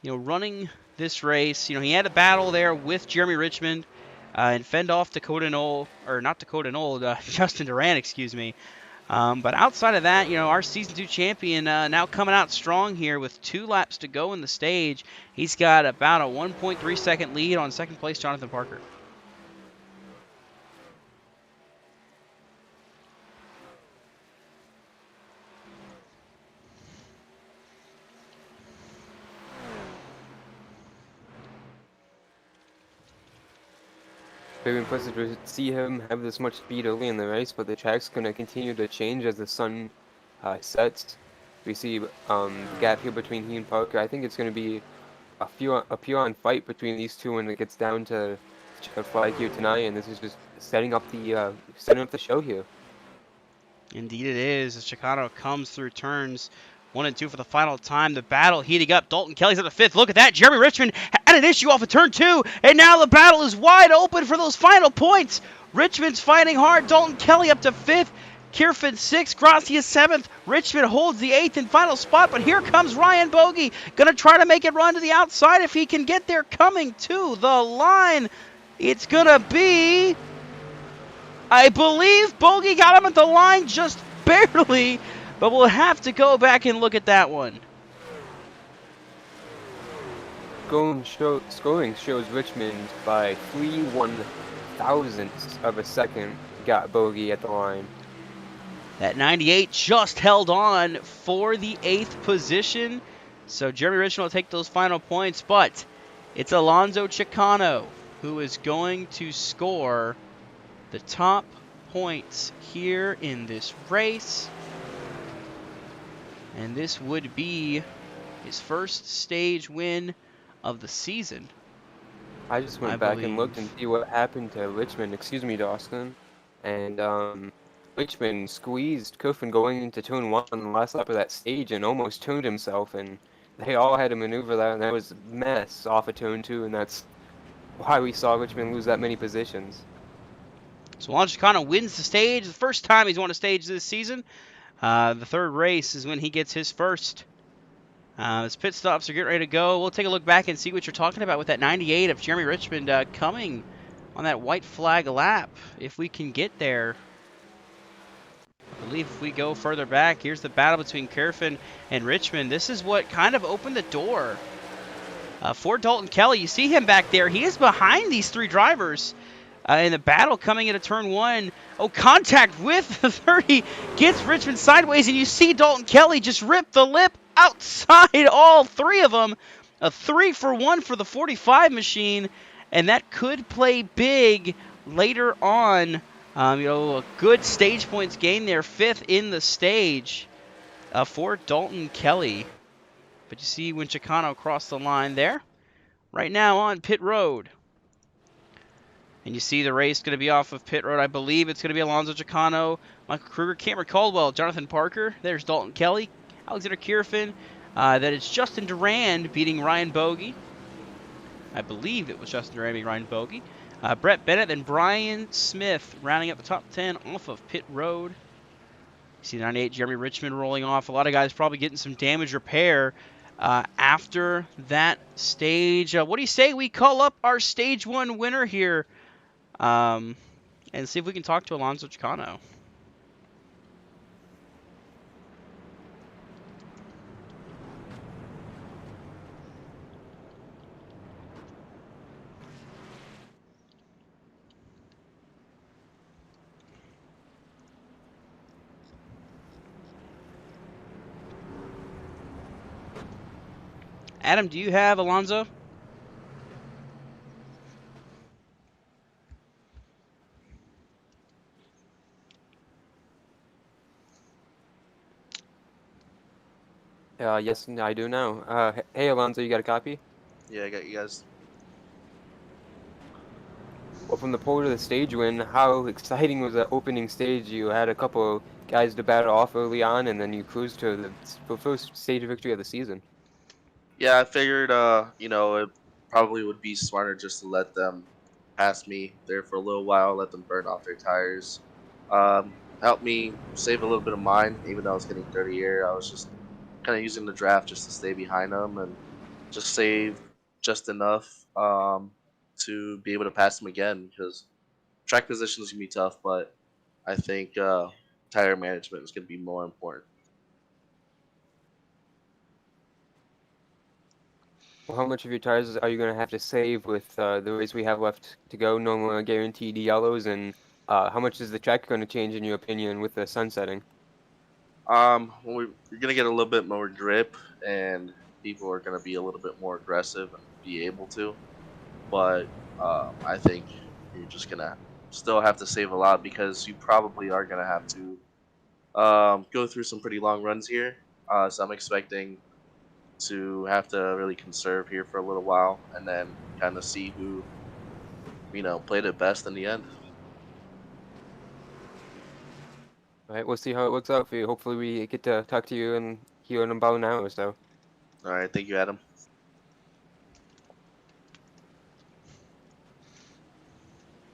you know, running this race, you know, he had a battle there with Jeremy Richmond. And fend off Dakota Noll, or not Dakota Noll, Justin Durant, excuse me. But outside of that, you know, our Season 2 champion now coming out strong here with 2 laps to go in the stage. He's got about a 1.3 second lead on second place Jonathan Parker. Very impressive to see him have this much speed early in the race, but the track's going to continue to change as the sun sets. We see the gap here between he and Parker. I think it's going to be a pure-on fight between these two when it gets down to check flag here tonight, and this is just setting up the show here. Indeed it is, as Chicano comes through turns 1 and 2 for the final time. The battle heating up. Dalton Kelly's at the 5th. Look at that. Jeremy Richmond had an issue off of turn 2. And now the battle is wide open for those final points. Richmond's fighting hard. Dalton Kelly up to 5th. Kierfin 6th, Gracia 7th. Richmond holds the 8th and final spot, but here comes Ryan Bogey. Gonna try to make it run to the outside if he can get there, coming to the line. It's gonna be, I believe Bogey got him at the line just barely, but we'll have to go back and look at that one. Scoring shows Richmond by 3/1000ths of a second got Bogey at the line. That 98 just held on for the 8th position. So Jeremy Richmond will take those final points, but it's Alonzo Chicano who is going to score the top points here in this race. And this would be his first stage win of the season. I just went back and looked and see what happened to Richmond. Excuse me, Dawson. And Richmond squeezed Kofin going into turn 1 on the last lap of that stage and almost turned himself, and they all had to maneuver that, and that was a mess off of turn 2, and that's why we saw Richmond lose that many positions. So Alonzo Chicano wins the stage, the first time he's won a stage this season. The third race is when he gets his first. His pit stops are getting ready to go. We'll take a look back and see what you're talking about with that 98 of Jeremy Richmond coming on that white flag lap, if we can get there. I believe if we go further back, here's the battle between Kerfin and Richmond. This is what kind of opened the door for Dalton Kelly. You see him back there. He is behind these 3 drivers in the battle coming into turn 1. Oh, contact with the 30 gets Richmond sideways, and you see Dalton Kelly just rip the lip outside all 3 of them. A 3-for-1 for the 45 machine, and that could play big later on. A good stage points gain there, 5th in the stage for Dalton Kelly. But you see when Chicano crossed the line there, right now on pit road. And you see the race going to be off of pit road. I believe it's going to be Alonzo Chicano, Michael Kruger, Cameron Caldwell, Jonathan Parker. There's Dalton Kelly, Alexander Kierfin. That it's Justin Durand beating Ryan Bogey. I believe it was Justin Durand beating Ryan Bogey. Brett Bennett and Brian Smith rounding up the top 10 off of pit road. You see 98 Jeremy Richmond rolling off. A lot of guys probably getting some damage repair after that stage. What do you say we call up our stage 1 winner here and see if we can talk to Alonzo Chicano? Adam, do you have Alonzo? Yes, I do now. Hey, Alonzo, you got a copy? Yeah, I got you guys. Well, from the pole to the stage win, how exciting was that opening stage? You had a couple guys to battle off early on, and then you cruised to the first stage victory of the season. Yeah, I figured, it probably would be smarter just to let them pass me there for a little while, let them burn off their tires. Helped me save a little bit of mine, even though I was getting dirty air. I was just kind of using the draft just to stay behind them and just save just enough to be able to pass them again, because track position is going to be tough, but I think tire management is going to be more important. Well, how much of your tires are you going to have to save with the race we have left to go? No more guaranteed yellows, and how much is the track going to change, in your opinion, with the sun setting? Well, we're going to get a little bit more grip, and people are going to be a little bit more aggressive and be able to. But I think you're just going to still have to save a lot, because you probably are going to have to go through some pretty long runs here. So I'm expecting to have to really conserve here for a little while and then kind of see who, played it best in the end. All right, we'll see how it works out for you. Hopefully we get to talk to you here in about an hour or so. All right, thank you, Adam.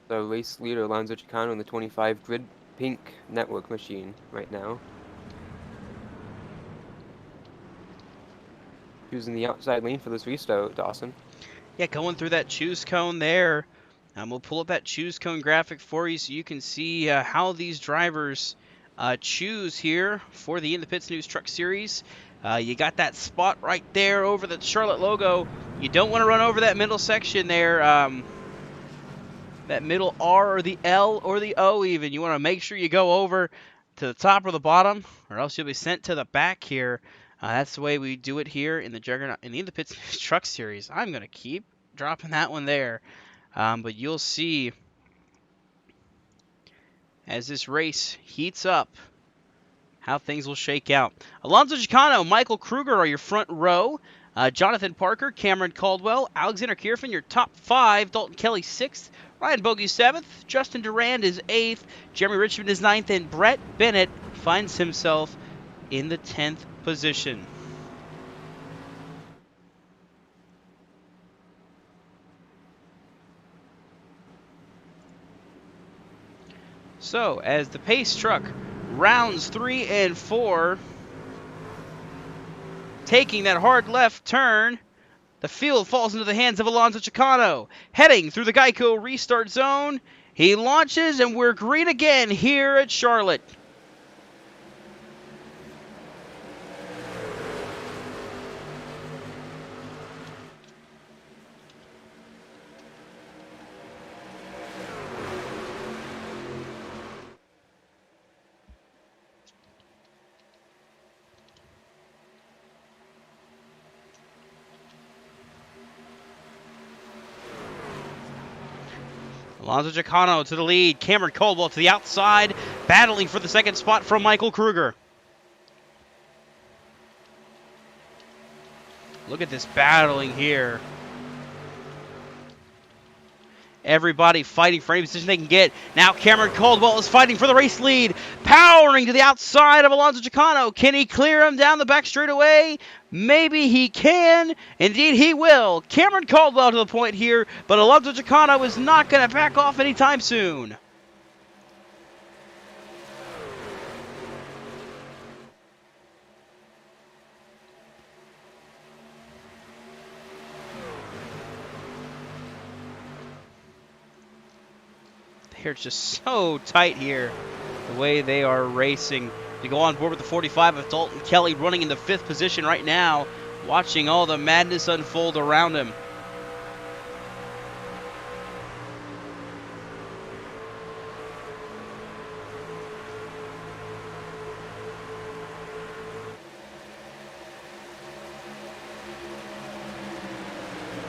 So race leader Alonzo Chicano in the 25 grid pink network machine right now. Using the outside lane for this restart, Dawson. Yeah, going through that choose cone there. We'll pull up that choose cone graphic for you so you can see how these drivers choose here for the In the Pits News Truck Series. You got that spot right there over the Charlotte logo. You don't want to run over that middle section there. That middle R or the L or the O even. You want to make sure you go over to the top or the bottom, or else you'll be sent to the back here. That's the way we do it here in the Juggernaut in the Pits Truck Series. I'm gonna keep dropping that one there, but you'll see as this race heats up how things will shake out. Alonso Chicano, Michael Kruger are your front row. Jonathan Parker, Cameron Caldwell, Alexander Kierfin, your top 5. Dalton Kelly 6th. Ryan Bogey 7th. Justin Durand is 8th. Jeremy Richmond is 9th. And Brett Bennett finds himself in the 10th position. So, as the pace truck rounds 3 and 4, taking that hard left turn, the field falls into the hands of Alonso Chicano. Heading through the Geico restart zone, he launches, and we're green again here at Charlotte. Alonso Chicano to the lead. Cameron Caldwell to the outside, battling for the second spot from Michael Kruger. Look at this battling here. Everybody fighting for any position they can get. Now Cameron Caldwell is fighting for the race lead. Powering to the outside of Alonso Chicano. Can he clear him down the back straightaway? Maybe he can. Indeed he will. Cameron Caldwell to the point here, but Alonso Chicano is not going to back off anytime soon. They're just so tight here, the way they are racing. To go on board with the 45 of Dalton Kelly running in the 5th position right now, watching all the madness unfold around him.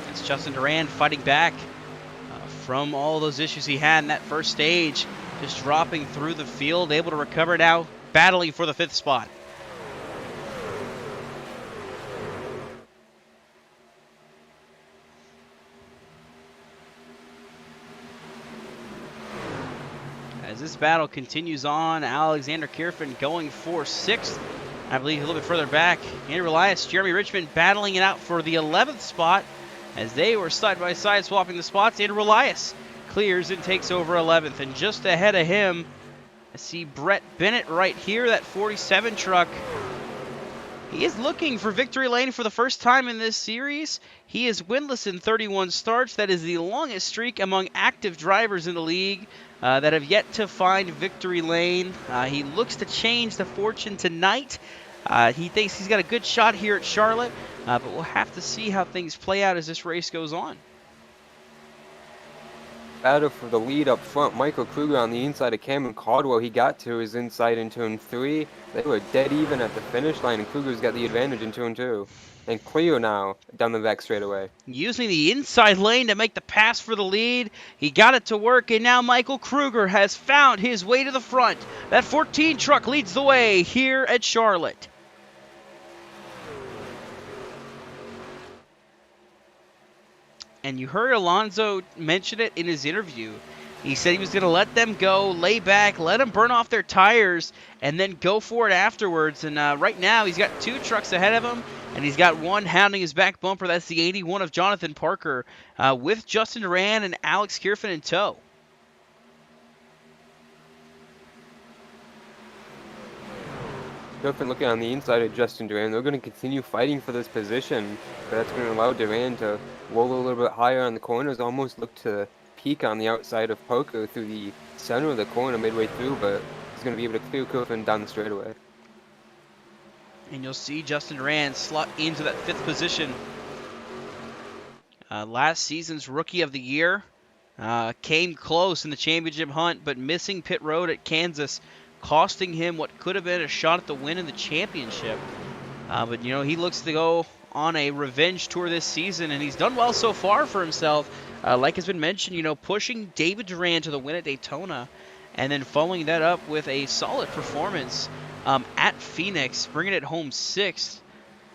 It's Justin Durand fighting back from all those issues he had in that first stage, just dropping through the field, able to recover now, battling for the 5th spot. As this battle continues on, Alexander Kierfin going for 6th. I believe a little bit further back, Andrew Elias, Jeremy Richmond battling it out for the 11th spot. As they were side by side swapping the spots, Andrew Elias clears and takes over 11th. And just ahead of him, I see Brett Bennett right here, that 47 truck. He is looking for victory lane for the first time in this series. He is winless in 31 starts. That is the longest streak among active drivers in the league that have yet to find victory lane. He looks to change the fortune tonight. He thinks he's got a good shot here at Charlotte, but we'll have to see how things play out as this race goes on. Battle for the lead up front. Michael Kruger on the inside of Cameron Caldwell. He got to his inside in turn 3. They were dead even at the finish line, and Kruger's got the advantage in turn 2. And clear now down the back straightaway. Using the inside lane to make the pass for the lead. He got it to work, and now Michael Kruger has found his way to the front. That 14 truck leads the way here at Charlotte. And you heard Alonso mention it in his interview. He said he was going to let them go, lay back, let them burn off their tires, and then go for it afterwards. And right now, he's got 2 trucks ahead of him, and he's got one hounding his back bumper. That's the 81 of Jonathan Parker, with Justin Durand and Alex Kierfin in tow. Griffin looking on the inside of Justin Duran. They're going to continue fighting for this position, but that's going to allow Duran to roll a little bit higher on the corners, almost look to peak on the outside of Parker through the center of the corner midway through, but he's going to be able to clear Griffin down the straightaway. And you'll see Justin Duran slot into that 5th position. Last season's Rookie of the Year. Came close in the championship hunt, but missing pit road at Kansas, costing him what could have been a shot at the win in the championship. But, you know, he looks to go on a revenge tour this season, and he's done well so far for himself. Like has been mentioned, you know, pushing David Duran to the win at Daytona, and then following that up with a solid performance at Phoenix, bringing it home 6th.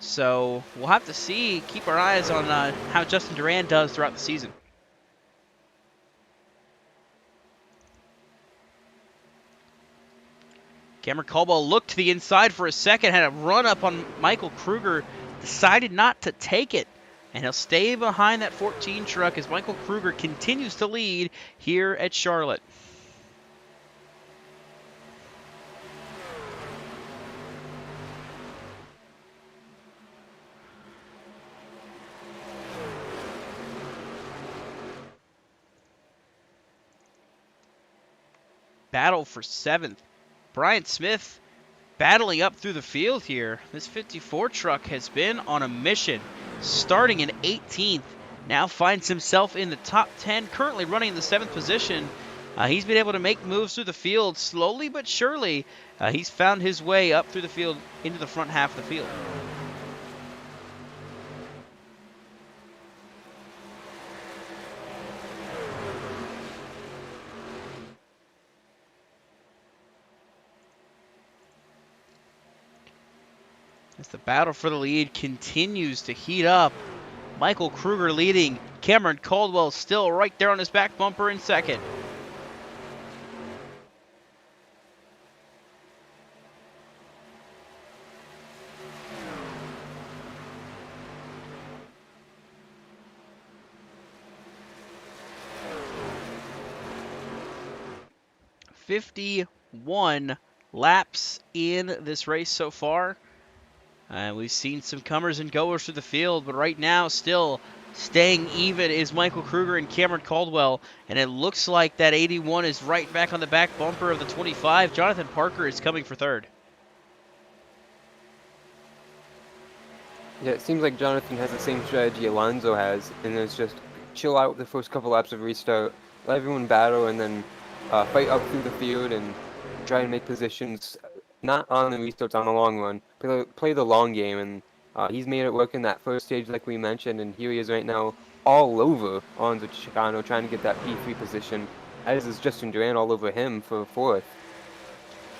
So we'll have to see, keep our eyes on how Justin Duran does throughout the season. Cameron Caldwell looked to the inside for a second, had a run up on Michael Kruger, decided not to take it, and he'll stay behind that 14 truck as Michael Kruger continues to lead here at Charlotte. Battle for 7th. Brian Smith battling up through the field here. This 54 truck has been on a mission, starting in 18th. Now finds himself in the top 10, currently running in the 7th position. He's been able to make moves through the field slowly but surely. He's found his way up through the field into the front half of the field. As the battle for the lead continues to heat up. Michael Kruger leading. Cameron Caldwell still right there on his back bumper in 2nd. "51 laps in this race so far. We've seen some comers and goers through the field, but right now still staying even is Michael Kruger and Cameron Caldwell, and it looks like that 81 is right back on the back bumper of the 25. Jonathan Parker is coming for 3rd. Yeah, it seems like Jonathan has the same strategy Alonso has, and it's just chill out the first couple laps of restart, let everyone battle, and then fight up through the field and try and make positions. Not on the restarts, on the long run. Play the long game, and he's made it work in that first stage like we mentioned, and here he is right now all over Alonso Chicano trying to get that P3 position, as is Justin Duran all over him for 4th.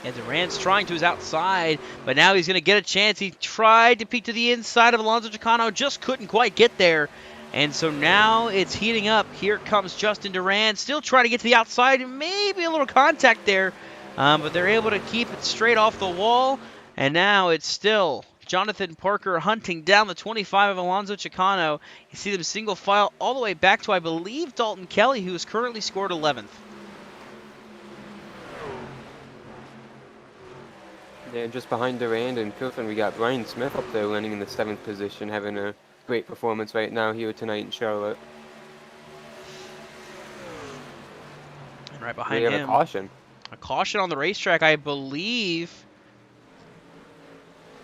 And Duran's trying to his outside, but now he's going to get a chance. He tried to peek to the inside of Alonso Chicano, just couldn't quite get there. And so now it's heating up. Here comes Justin Duran, still trying to get to the outside, maybe a little contact there. But they're able to keep it straight off the wall, and now it's still Jonathan Parker hunting down the 25 of Alonso Chicano. You see them single file all the way back to, I believe, Dalton Kelly, who has currently scored 11th. Yeah, just behind Durand and Coffin, we got Brian Smith up there landing in the 7th position, having a great performance right now here tonight in Charlotte. And right behind we have him, a caution. A caution on the racetrack, I believe.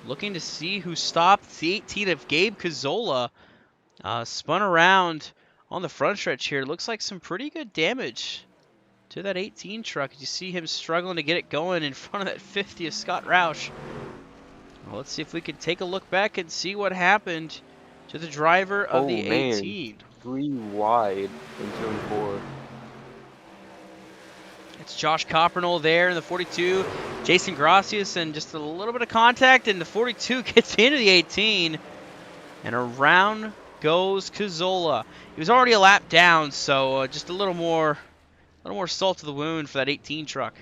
Looking to see who stopped. It's the 18 of Gabe Cazzola. Spun around on the front stretch here. Looks like some pretty good damage to that 18 truck. You see him struggling to get it going in front of that 50 of Scott Roush. Well, let's see if we can take a look back and see what happened to the driver of the 18. Man. 3 wide in turn 4. It's Josh Coppernell there in the 42. Jason Gracias, and just a little bit of contact, and the 42 gets into the 18. And around goes Cazzola. He was already a lap down, so just a little more salt to the wound for that 18 truck.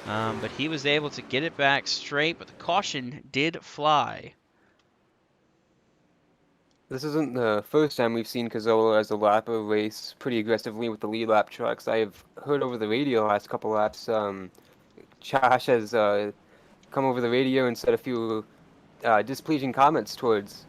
But he was able to get it back straight, but the caution did fly. This isn't the first time we've seen Cazzola as a lapper race pretty aggressively with the lead lap trucks. I've heard over the radio the last couple laps, Josh has come over the radio and said a few displeasing comments towards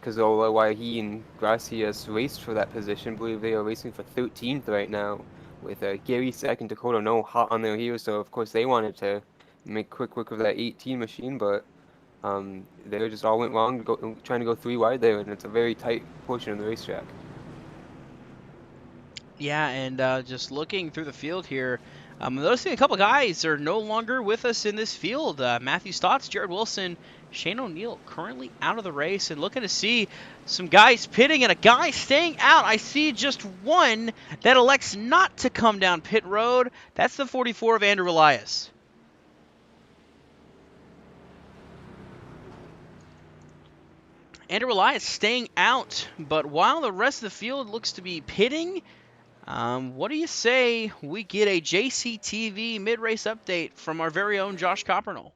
Cazzola while he and Gracias raced for that position. I believe they are racing for 13th right now, with Gary second, Dakota Noll hot on their heels. So of course they wanted to make quick work of that 18 machine, but they just all went wrong, trying to go 3 wide there, and it's a very tight portion of the racetrack. Yeah, and just looking through the field here, I'm noticing a couple guys are no longer with us in this field. Matthew Stotts, Jared Wilson, Shane O'Neill currently out of the race, and looking to see some guys pitting and a guy staying out. I see just one that elects not to come down pit road. That's the 44 of Andrew Elias. Andrew Elias staying out, but while the rest of the field looks to be pitting, what do you say we get a JCTV mid-race update from our very own Josh Coppernell?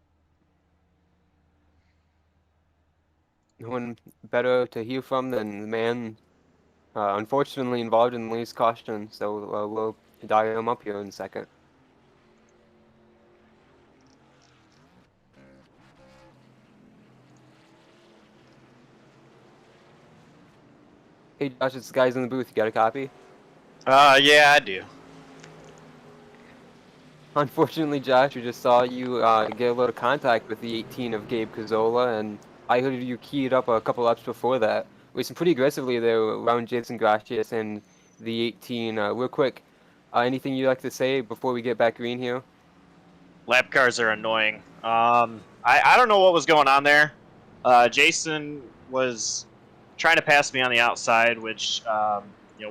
No one better to hear from than the man unfortunately involved in the latest caution, so we'll dial him up here in a second. Hey Josh, it's the guys in the booth. You got a copy? Yeah, I do. Unfortunately, Josh, we just saw you get a little contact with the 18 of Gabe Cazzola, and I heard you keyed up a couple laps before that. Racing pretty aggressively there around Jason Gracias and the 18. Real quick, anything you'd like to say before we get back green here? Lap cars are annoying. I don't know what was going on there. Jason was trying to pass me on the outside, which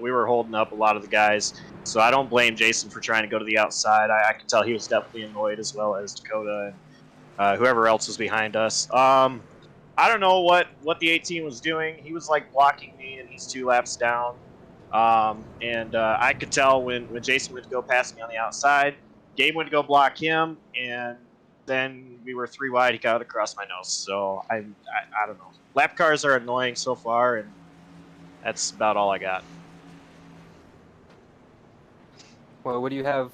we were holding up a lot of the guys. So I don't blame Jason for trying to go to the outside. I could tell he was definitely annoyed, as well as Dakota and whoever else was behind us. I don't know what the 18 was doing. He was like blocking me, and he's 2 laps down. I could tell when Jason went to go past me on the outside, Gabe went to go block him, and then we were 3 wide. He got across my nose. So I don't know. Lap cars are annoying so far, and that's about all I got. Well, what do you have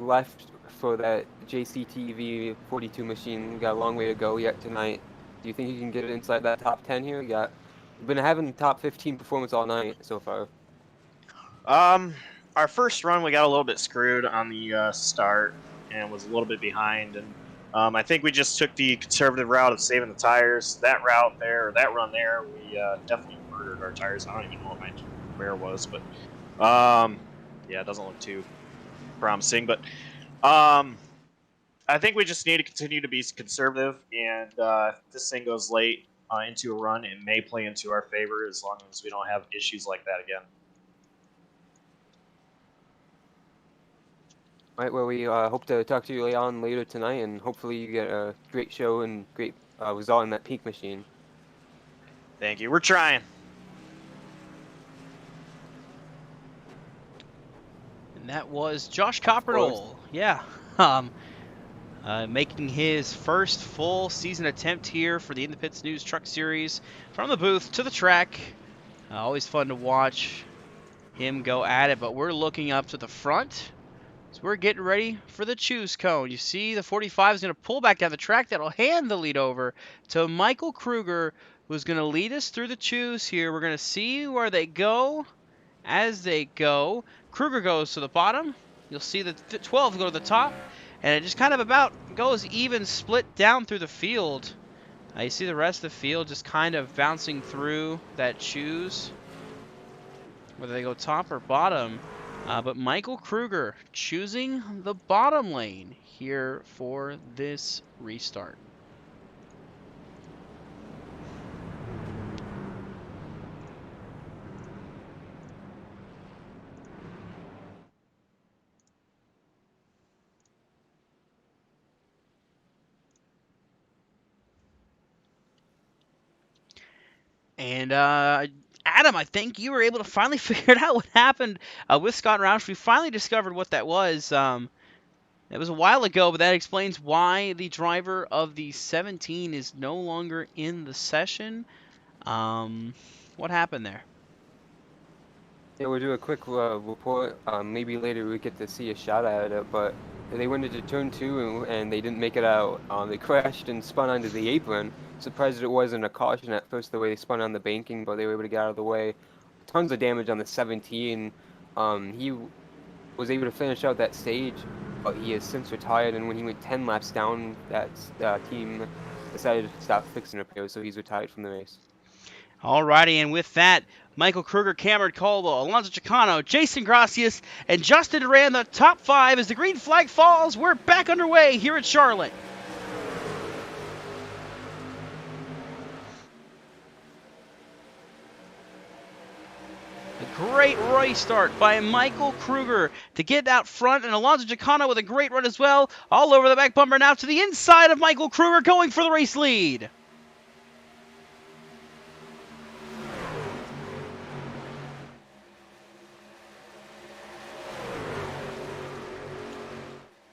left for that JCTV 42 machine? You got a long way to go yet tonight. Do you think you can get it inside that top 10 here? You've been having top 15 performance all night so far. Our first run, we got a little bit screwed on the start and was a little bit behind. And I think we just took the conservative route of saving the tires. That route there, or that run there, we definitely murdered our tires. I don't even know what my wear was, but yeah, it doesn't look too promising. But I think we just need to continue to be conservative, and if this thing goes late into a run, it may play into our favor as long as we don't have issues like that again. All right, well, we hope to talk to you later tonight, and hopefully you get a great show and great result in that pink machine. Thank you. We're trying. And that was Josh Coppernell. Yeah. Making his first full season attempt here for the In the Pits News Truck Series. From the booth to the track. Always fun to watch him go at it, but we're looking up to the front. So we're getting ready for the choose cone. You see the 45 is going to pull back down the track. That'll hand the lead over to Michael Kruger, who's going to lead us through the choose here. We're going to see where they go as they go. Kruger goes to the bottom. You'll see the 12 go to the top. And it just kind of about goes even split down through the field. You see the rest of the field just kind of bouncing through that choose, whether they go top or bottom. But Michael Kruger choosing the bottom lane here for this restart. And Adam, I think you were able to finally figure out what happened with Scott Roush. We finally discovered what that was. It was a while ago, but that explains why the driver of the 17 is no longer in the session. What happened there? Yeah, we'll do a quick report. Maybe later we get to see a shot at it, but they went into turn 2 and they didn't make it out. They crashed and spun onto the apron. Surprised it wasn't a caution at first the way they spun on the banking, but they were able to get out of the way. Tons of damage on the 17. He was able to finish out that stage, but he has since retired, and when he went 10 laps down, that team decided to stop fixing repairs, so he's retired from the race. Alrighty, and with that, Michael Kruger, Cameron Caldwell, Alonso Chicano, Jason Gracias, and Justin Duran, the top 5 as the green flag falls. We're back underway here at Charlotte. A great race start by Michael Kruger to get out front, and Alonso Chicano with a great run as well. All over the back bumper now to the inside of Michael Kruger, going for the race lead.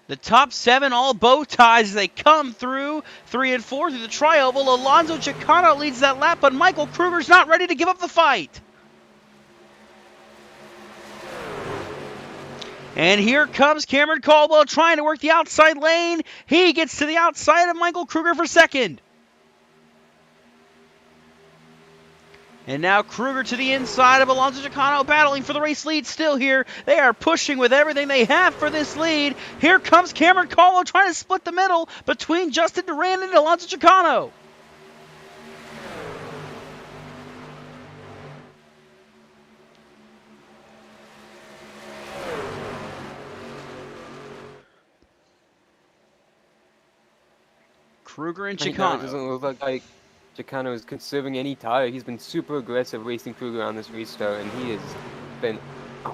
The top 7 all bow ties as they come through 3 and 4 through the tri-oval. Alonso Chicano leads that lap, but Michael Kruger's not ready to give up the fight. And here comes Cameron Caldwell trying to work the outside lane. He gets to the outside of Michael Kruger for second. And now Kruger to the inside of Alonso Chicano, battling for the race lead still here. They are pushing with everything they have for this lead. Here comes Cameron Caldwell trying to split the middle between Justin Duran and Alonso Chicano. Kruger and Chicano. It doesn't look like Chicano is conserving any tire. He's been super aggressive racing Kruger on this restart, and he has been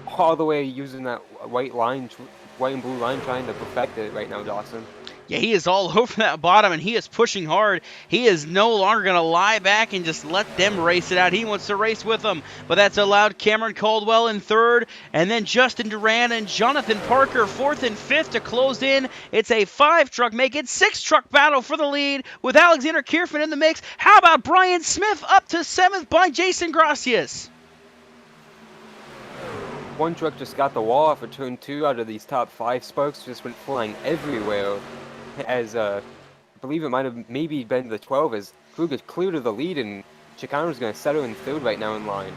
all the way using that white and blue line, trying to perfect it right now, Dawson. Yeah, he is all over that bottom, and he is pushing hard. He is no longer going to lie back and just let them race it out. He wants to race with them, but that's allowed Cameron Caldwell in third, and then Justin Duran and Jonathan Parker fourth and fifth to close in. It's a 5-truck, make it 6-truck battle for the lead with Alexander Kierfin in the mix. How about Brian Smith up to 7th by Jason Gracias? One truck just got the wall off of turn 2 out of these top 5 sparks, just went flying everywhere. As I believe it might have maybe been the 12 as Kruger's clear to the lead, and Chicano's going to settle in third right now in line.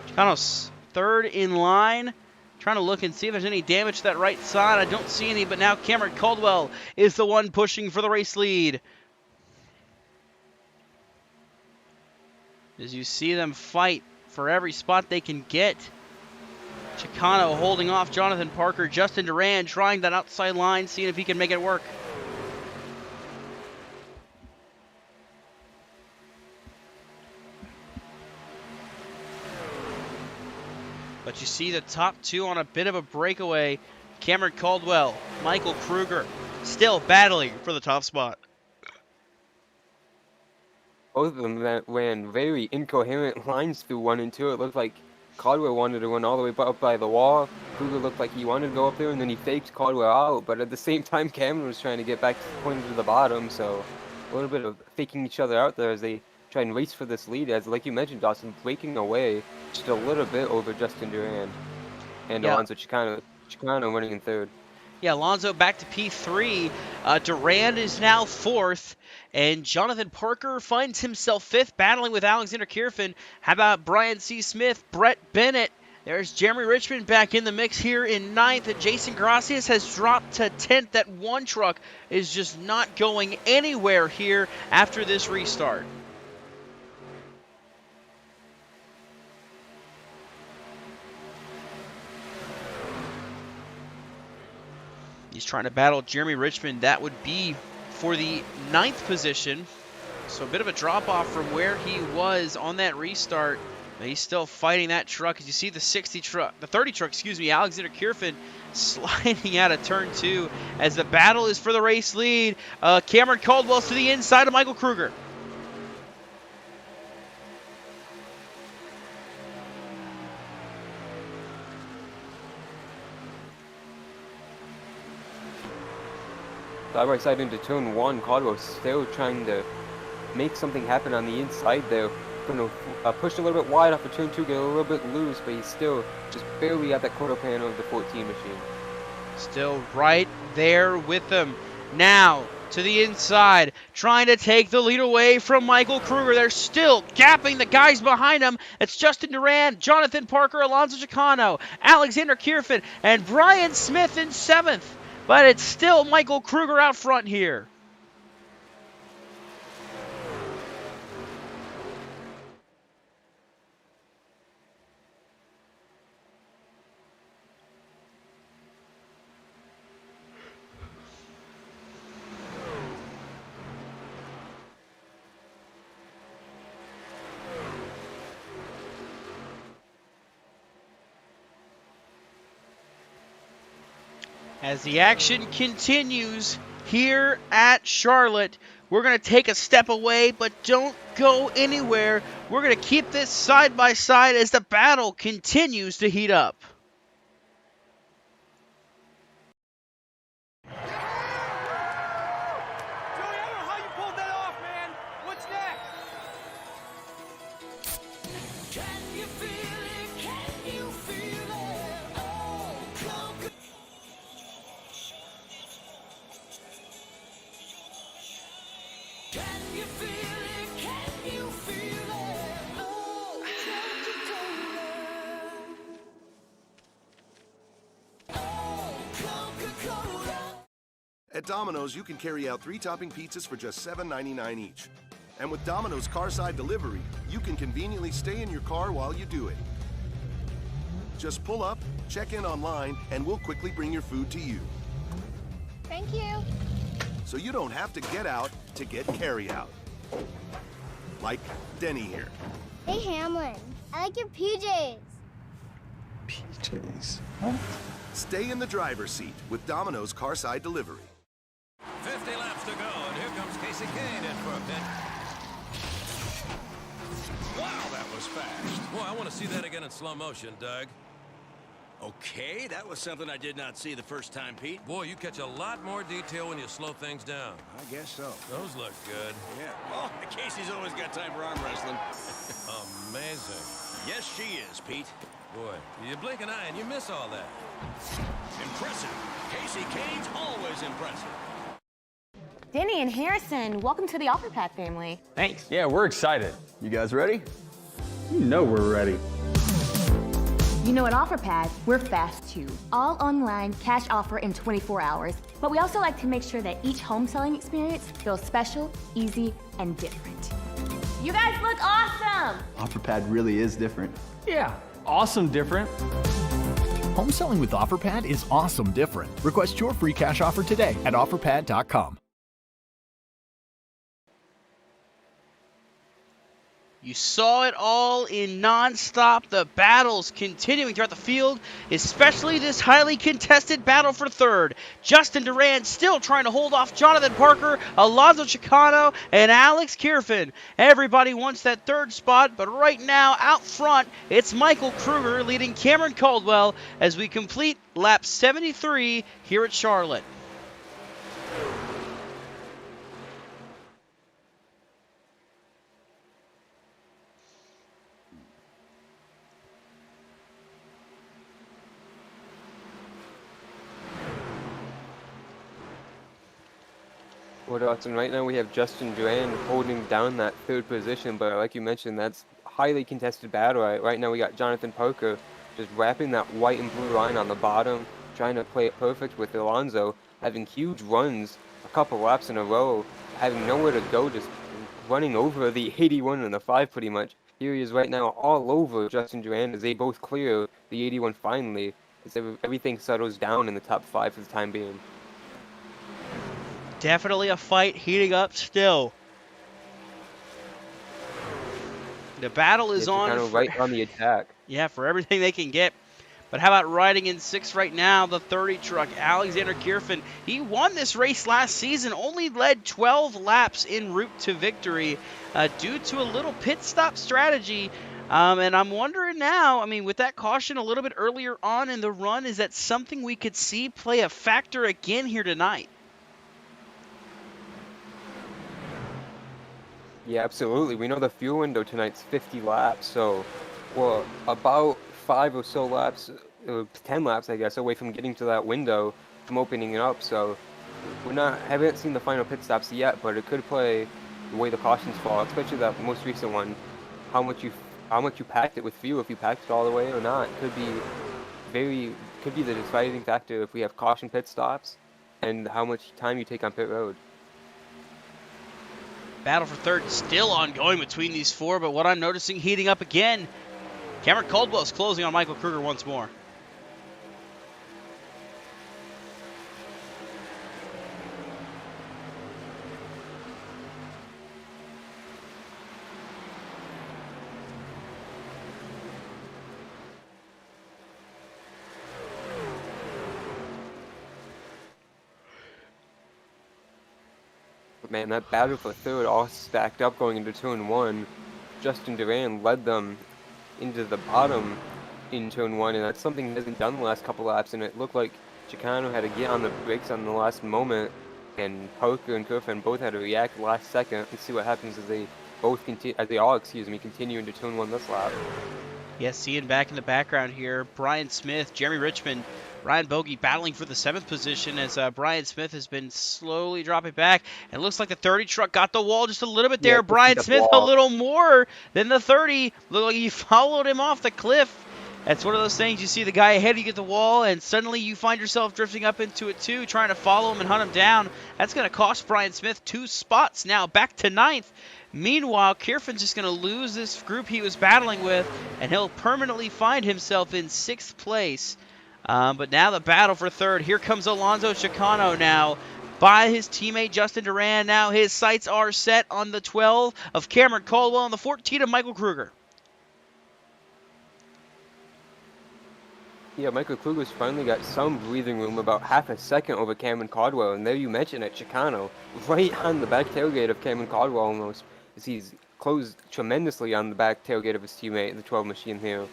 Chicano's third in line. Trying to look and see if there's any damage to that right side. I don't see any, but now Cameron Caldwell is the one pushing for the race lead. As you see them fight for every spot they can get. Chicano holding off Jonathan Parker. Justin Duran trying that outside line, seeing if he can make it work. But you see the top 2 on a bit of a breakaway. Cameron Caldwell, Michael Kruger, still battling for the top spot. Both of them ran very incoherent lines through 1 and 2. It looked like Caldwell wanted to run all the way up by the wall. Kruger looked like he wanted to go up there, and then he faked Caldwell out. But at the same time, Cameron was trying to get back pointed to the bottom. So a little bit of faking each other out there as they try and race for this lead. As like you mentioned, Dawson, breaking away just a little bit over Justin Duran and Alonso Chicano running in third. Yeah, Alonso back to P3. Duran is now 4th. And Jonathan Parker finds himself 5th, battling with Alexander Kierfin. How about Brian C. Smith, Brett Bennett? There's Jeremy Richmond back in the mix here in 9th. And Jason Gracias has dropped to 10th. That 1 truck is just not going anywhere here after this restart. He's trying to battle Jeremy Richmond. That would be for the 9th position. So a bit of a drop off from where he was on that restart. But he's still fighting that truck. As you see the 30 truck, Alexander Kierfin sliding out of turn 2 as the battle is for the race lead. Cameron Caldwell's to the inside of Michael Kruger. Side by side into turn 1, Caldwell still trying to make something happen on the inside there. Going to push a little bit wide off of turn 2, get a little bit loose, but he's still just barely at that quarter panel of the 14 machine. Still right there with them. Now to the inside, trying to take the lead away from Michael Kruger. They're still gapping the guys behind him. It's Justin Duran, Jonathan Parker, Alonso Chicano, Alexander Kierfin, and Brian Smith in 7th. But it's still Michael Kruger out front here. As the action continues here at Charlotte, we're going to take a step away, but don't go anywhere. We're going to keep this side by side as the battle continues to heat up. At Domino's, you can carry out 3 topping pizzas for just $7.99 each. And with Domino's Carside Delivery, you can conveniently stay in your car while you do it. Just pull up, check in online, and we'll quickly bring your food to you. Thank you. So you don't have to get out to get carry out. Like Denny here. Hey, Hamlin. I like your PJs. PJs? Stay in the driver's seat with Domino's Carside Delivery. 50 laps to go, and here comes Casey Kane in for a pit. Wow, that was fast. Boy, I want to see that again in slow motion, Doug. Okay, that was something I did not see the first time, Pete. Boy, you catch a lot more detail when you slow things down. I guess so. Those look good. Yeah. Oh, Casey's always got time for arm wrestling. Amazing. Yes, she is, Pete. Boy, you blink an eye and you miss all that. Impressive. Casey Kane's always impressive. Denny and Harrison, welcome to the OfferPad family. Thanks. Yeah, we're excited. You guys ready? You know we're ready. You know, at OfferPad, we're fast too. All online, cash offer in 24 hours. But we also like to make sure that each home selling experience feels special, easy, and different. You guys look awesome! OfferPad really is different. Yeah, awesome different. Home selling with OfferPad is awesome different. Request your free cash offer today at OfferPad.com. You saw it all in non-stop. The battles continuing throughout the field, especially this highly contested battle for third. Justin Duran still trying to hold off Jonathan Parker, Alonso Chicano, and Alex Kierfin. Everybody wants that third spot, but right now out front, it's Michael Kruger leading Cameron Caldwell as we complete lap 73 here at Charlotte. What awesome. Right now we have Justin Duran holding down that third position, but like you mentioned, that's a highly contested battle. Right now we got Jonathan Parker just wrapping that white and blue line on the bottom, trying to play it perfect with Alonso, having huge runs a couple laps in a row, having nowhere to go, just running over the 81 and the 5 pretty much. Here he is right now all over Justin Duran as they both clear the 81 finally, as everything settles down in the top 5 for the time being. Definitely a fight heating up still. The battle is on. Kind of right on the attack. Yeah, for everything they can get. But how about riding in 6th right now, the 30 truck, Alexander Kierfin. He won this race last season, only led 12 laps en route to victory due to a little pit stop strategy. And I'm wondering now, I mean, with that caution a little bit earlier on in the run, is that something we could see play a factor again here tonight? Yeah, absolutely. We know the fuel window tonight's 50 laps, so we're about 5 or so laps 10 laps, I guess, away from getting to that window from opening it up. So haven't seen the final pit stops yet, but it could play the way the cautions fall, especially that most recent one. How much you packed it with fuel, if you packed it all the way or not, could be the deciding factor if we have caution pit stops and how much time you take on pit road. Battle for third still ongoing between these four, but what I'm noticing heating up again. Cameron Caldwell's closing on Michael Kruger once more. But man, that battle for third all stacked up going into turn 1. Justin Duran led them into the bottom in turn 1, and that's something he hasn't done the last couple laps, and it looked like Chicano had to get on the brakes on the last moment, and Parker and Kerfan both had to react last second. Let's see what happens as they all continue into turn 1 this lap. Yes, seeing back in the background here, Brian Smith, Jeremy Richmond, Ryan Bogey battling for the 7th position as Brian Smith has been slowly dropping back. And it looks like the 30 truck got the wall just a little bit there. Yeah, Brian Smith a little more than the 30. Looked like he followed him off the cliff. That's one of those things, you see the guy ahead, you get the wall, and suddenly you find yourself drifting up into it too, trying to follow him and hunt him down. That's going to cost Brian Smith 2 spots now, back to 9th. Meanwhile, Kirfan's just going to lose this group he was battling with, and he'll permanently find himself in 6th place. But now the battle for third. Here comes Alonso Chicano now by his teammate Justin Duran. Now his sights are set on the 12 of Cameron Caldwell and the 14 of Michael Kruger. Yeah, Michael Kruger's finally got some breathing room, about half a second over Cameron Caldwell, and there you mentioned it, Chicano, right on the back tailgate of Cameron Caldwell almost, as he's closed tremendously on the back tailgate of his teammate, the 12 machine here.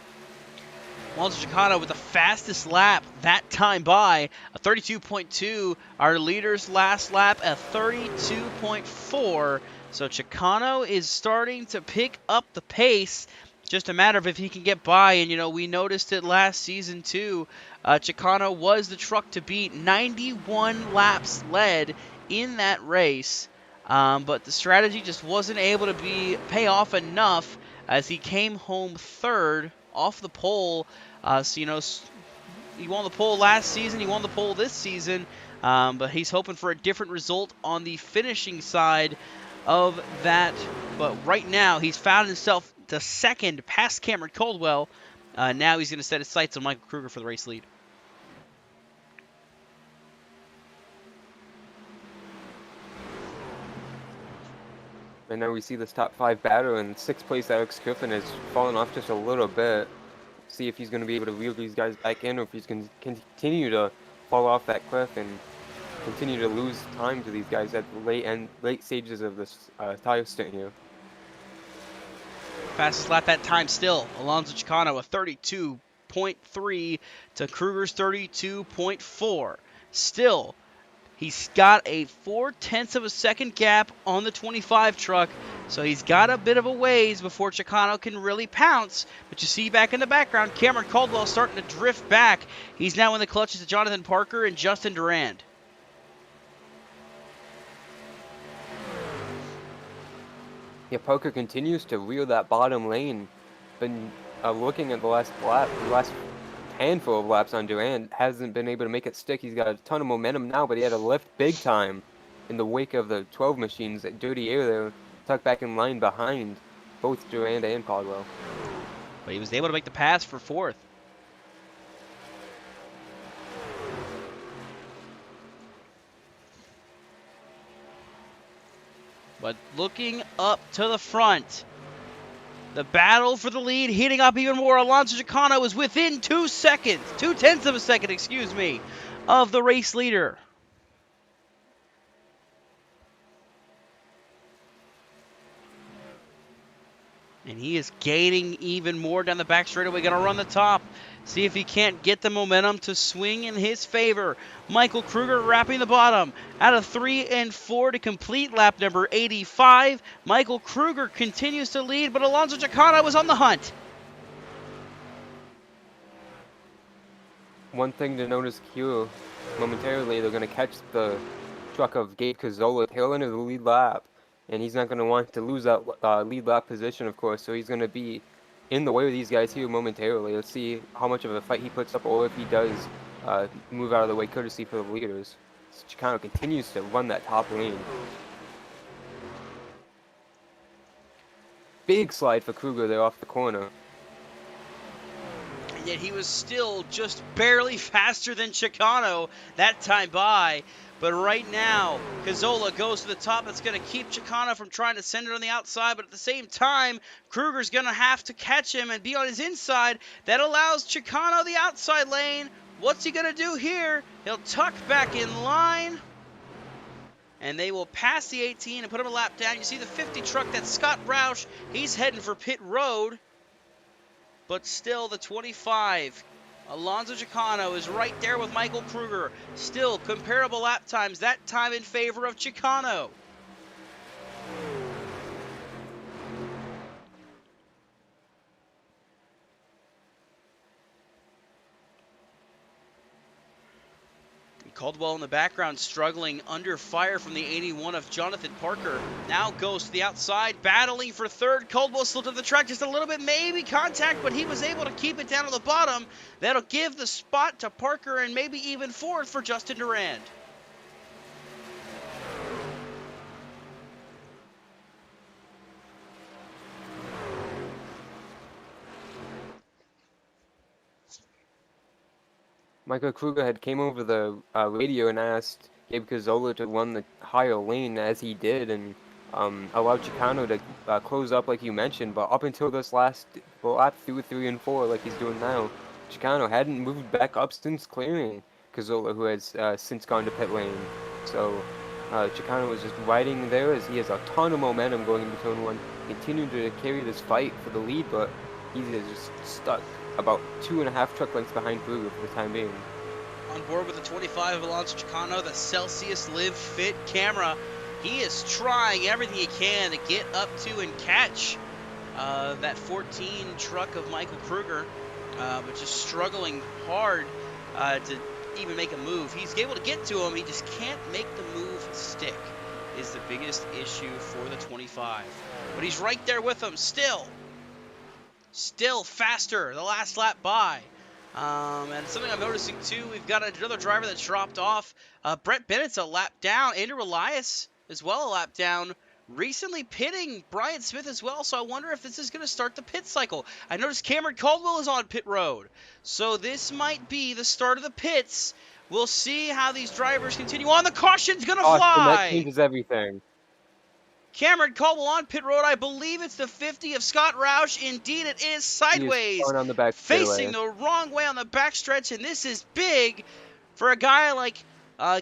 Alonso Chicano with the fastest lap that time by, a 32.2. Our leader's last lap, a 32.4. So Chicano is starting to pick up the pace. Just a matter of if he can get by, and we noticed it last season too. Chicano was the truck to beat, 91 laps led in that race, but the strategy just wasn't able to pay off enough as he came home third off the pole. He won the pole last season, he won the pole this season, but he's hoping for a different result on the finishing side of that. But right now he's found himself the second past Cameron Caldwell. Now he's going to set his sights on Michael Kruger for the race lead. And now we see this top 5 battle, and 6th place Alex Griffin has fallen off just a little bit. See if he's going to be able to reel these guys back in, or if he's going to continue to fall off that cliff and continue to lose time to these guys at the late stages of this tire stint here. Fastest lap that time still, Alonso Chicano, a 32.3 to Kruger's 32.4. Still, he's got a 0.4 of a second gap on the 25 truck, so he's got a bit of a ways before Chicano can really pounce. But you see back in the background, Cameron Caldwell starting to drift back. He's now in the clutches of Jonathan Parker and Justin Durand. Yeah, Parker continues to reel that bottom lane. Been looking at the last handful of laps on Durand, hasn't been able to make it stick. He's got a ton of momentum now, but he had to lift big time in the wake of the 12 machines. That dirty air there, tucked back in line behind both Durand and Caldwell. But he was able to make the pass for 4th. But looking up to the front, the battle for the lead heating up even more. Alonso Chicano is within 2 seconds, 0.2 of a second, excuse me, of the race leader. And he is gaining even more down the back straightaway. Going to run the top. See if he can't get the momentum to swing in his favor. Michael Kruger wrapping the bottom. Out of 3 and 4 to complete lap number 85. Michael Kruger continues to lead, but Alonso Chicano was on the hunt. one thing to notice here momentarily, they're going to catch the truck of Gabe Cazzola tail end of the lead lap, and he's not going to want to lose that lead lap position, of course, so he's going to be in the way of these guys here momentarily. Let's see how much of a fight he puts up, or if he does move out of the way courtesy for the leaders. So Chicano continues to run that top lane. Big slide for Kruger there off the corner. And yet he was still just barely faster than Chicano that time by. But right now, Cazzola goes to the top. That's going to keep Chicano from trying to send it on the outside. But at the same time, Kruger's going to have to catch him and be on his inside. That allows Chicano the outside lane. What's he going to do here? He'll tuck back in line. And they will pass the 18 and put him a lap down. You see the 50 truck, that's Scott Roush. He's heading for pit road. But still, the 25, Alonso Chicano, is right there with Michael Kruger. Still comparable lap times, that time in favor of Chicano. Caldwell in the background struggling under fire from the 81 of Jonathan Parker. Now goes to the outside, battling for third. Caldwell slipped up the track just a little bit, maybe contact, but he was able to keep it down to the bottom. That'll give the spot to Parker and maybe even fourth for Justin Durand. Michael Kruger had came over the radio and asked Gabe Cazzola to run the higher lane, as he did, and allowed Chicano to close up like you mentioned. But up until this last lap 2, 3, and 4, like he's doing now, Chicano hadn't moved back up since clearing Cazzola, who has since gone to pit lane. So Chicano was just riding there, as he has a ton of momentum going into turn 1, continuing to carry this fight for the lead, but he's just stuck about 2.5 truck lengths behind Kruger for the time being. On board with the 25 of Alonso Chicano, the Celsius Live Fit camera. He is trying everything he can to get up to and catch that 14 truck of Michael Kruger, but just struggling hard to even make a move. He's able to get to him, he just can't make the move stick, is the biggest issue for the 25. But he's right there with him still. Still faster the last lap by. And something I'm noticing too, we've got another driver that's dropped off. Brett Bennett's a lap down. Andrew Elias as well a lap down. Recently pitting Brian Smith as well, so I wonder if this is going to start the pit cycle. I noticed Cameron Caldwell is on pit road. So this might be the start of the pits. We'll see how these drivers continue on. The caution's going to fly. That changes everything. Cameron Caldwell on pit road. I believe it's the 50 of Scott Roush. Indeed, it is sideways, on the back facing the wrong way on the backstretch, and this is big for a guy like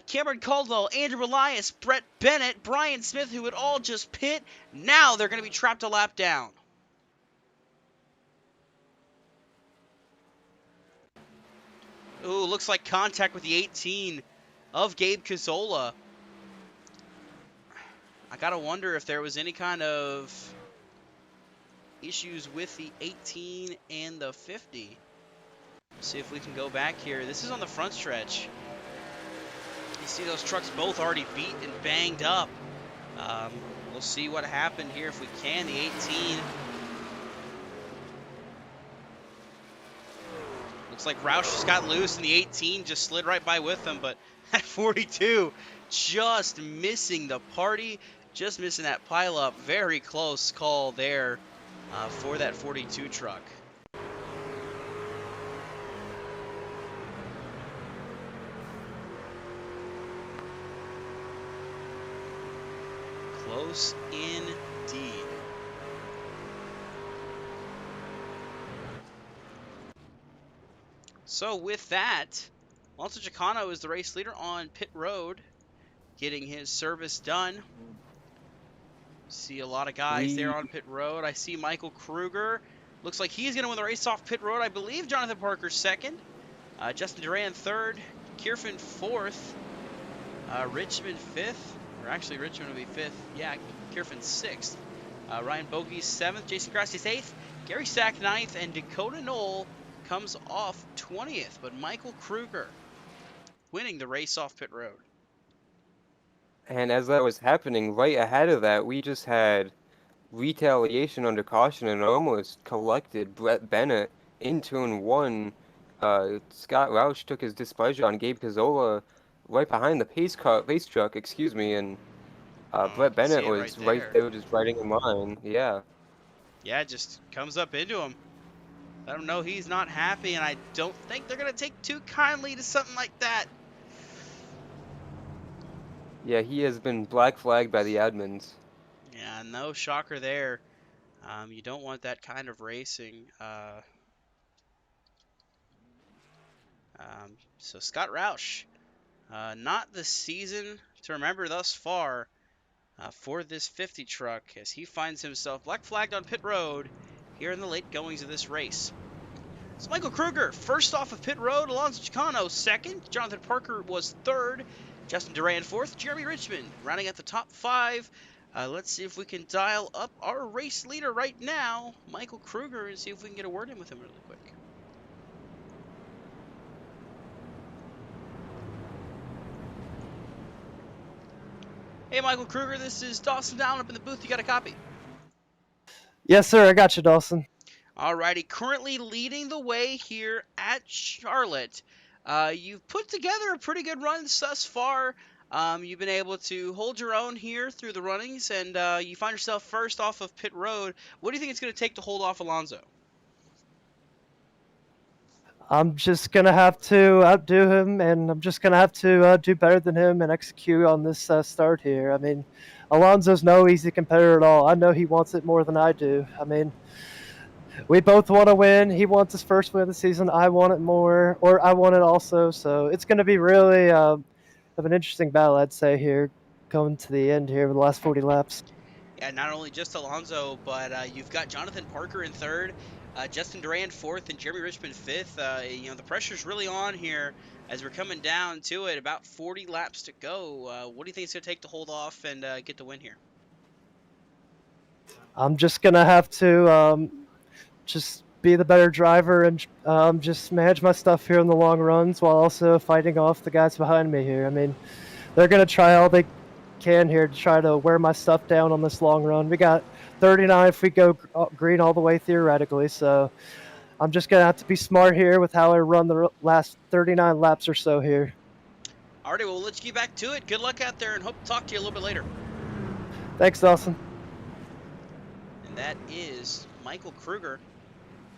Cameron Caldwell, Andrew Elias, Brett Bennett, Brian Smith, who would all just pit. Now they're going to be trapped a lap down. Ooh, looks like contact with the 18 of Gabe Cazzola. I gotta wonder if there was any kind of issues with the 18 and the 50. See if we can go back here. This is on the front stretch. You see those trucks both already beat and banged up. We'll see what happened here if we can. The 18 looks like Roush just got loose, and the 18 just slid right by with him. But at 42, just missing the party. Just missing that pileup. Very close call there for that 42 truck. Close indeed. So with that, Alonso Chicano is the race leader on pit road, getting his service done. See a lot of guys there on pit road. I see Michael Kruger. Looks like he's going to win the race off pit road. I believe Jonathan Parker's second. Justin Durand third. Kierfin fourth. Richmond fifth. Or actually, Richmond will be fifth. Yeah, Kierfin sixth. Ryan Bogey seventh. Jason Grassi's eighth. Gary Sack ninth. And Dakota Noll comes off 20th, but Michael Kruger winning the race off pit road. And as that was happening, right ahead of that, we just had retaliation under caution and almost collected Brett Bennett in turn 1. Scott Roush took his displeasure on Gabe Cazzola right behind the pace truck, excuse me, and Brett Bennett was right there just riding in line. Yeah. Yeah, just comes up into him. Let him know he's not happy, and I don't think they're going to take too kindly to something like that. Yeah, he has been black flagged by the admins. Yeah, no shocker there. You don't want that kind of racing. So Scott Roush, not the season to remember thus far for this 50 truck, as he finds himself black flagged on pit road here in the late goings of this race. So Michael Kruger, first off of pit road, Alonso Chicano second, Jonathan Parker was third, Justin Duran fourth, Jeremy Richmond rounding at the top 5. Let's see if we can dial up our race leader right now, Michael Kruger, and see if we can get a word in with him really quick. Hey, Michael Kruger, this is Dawson Down up in the booth. You got a copy? Yes, sir. I got you, Dawson. Alrighty, currently leading the way here at Charlotte. You've put together a pretty good run thus far. You've been able to hold your own here through the runnings, and you find yourself first off of pit road. What do you think it's going to take to hold off Alonso? I'm just going to have to outdo him, and I'm just going to have to do better than him and execute on this start here. I mean, Alonso's no easy competitor at all. I know he wants it more than I do. I mean, we both want to win. He wants his first win of the season. I want it more, or I want it also. So it's going to be really of an interesting battle, I'd say, here, going to the end here with the last 40 laps. Yeah, not only just Alonso, but you've got Jonathan Parker in third, Justin Duran fourth, and Jeremy Richmond fifth. The pressure's really on here as we're coming down to it. About 40 laps to go. What do you think it's going to take to hold off and get the win here? I'm just going to have to just be the better driver and just manage my stuff here in the long runs while also fighting off the guys behind me here. I mean, they're going to try all they can here to try to wear my stuff down on this long run. We got 39 if we go green all the way theoretically, so I'm just going to have to be smart here with how I run the last 39 laps or so here. Alrighty, well, let's get back to it. Good luck out there, and hope to talk to you a little bit later. Thanks, Dawson. And that is Michael Kruger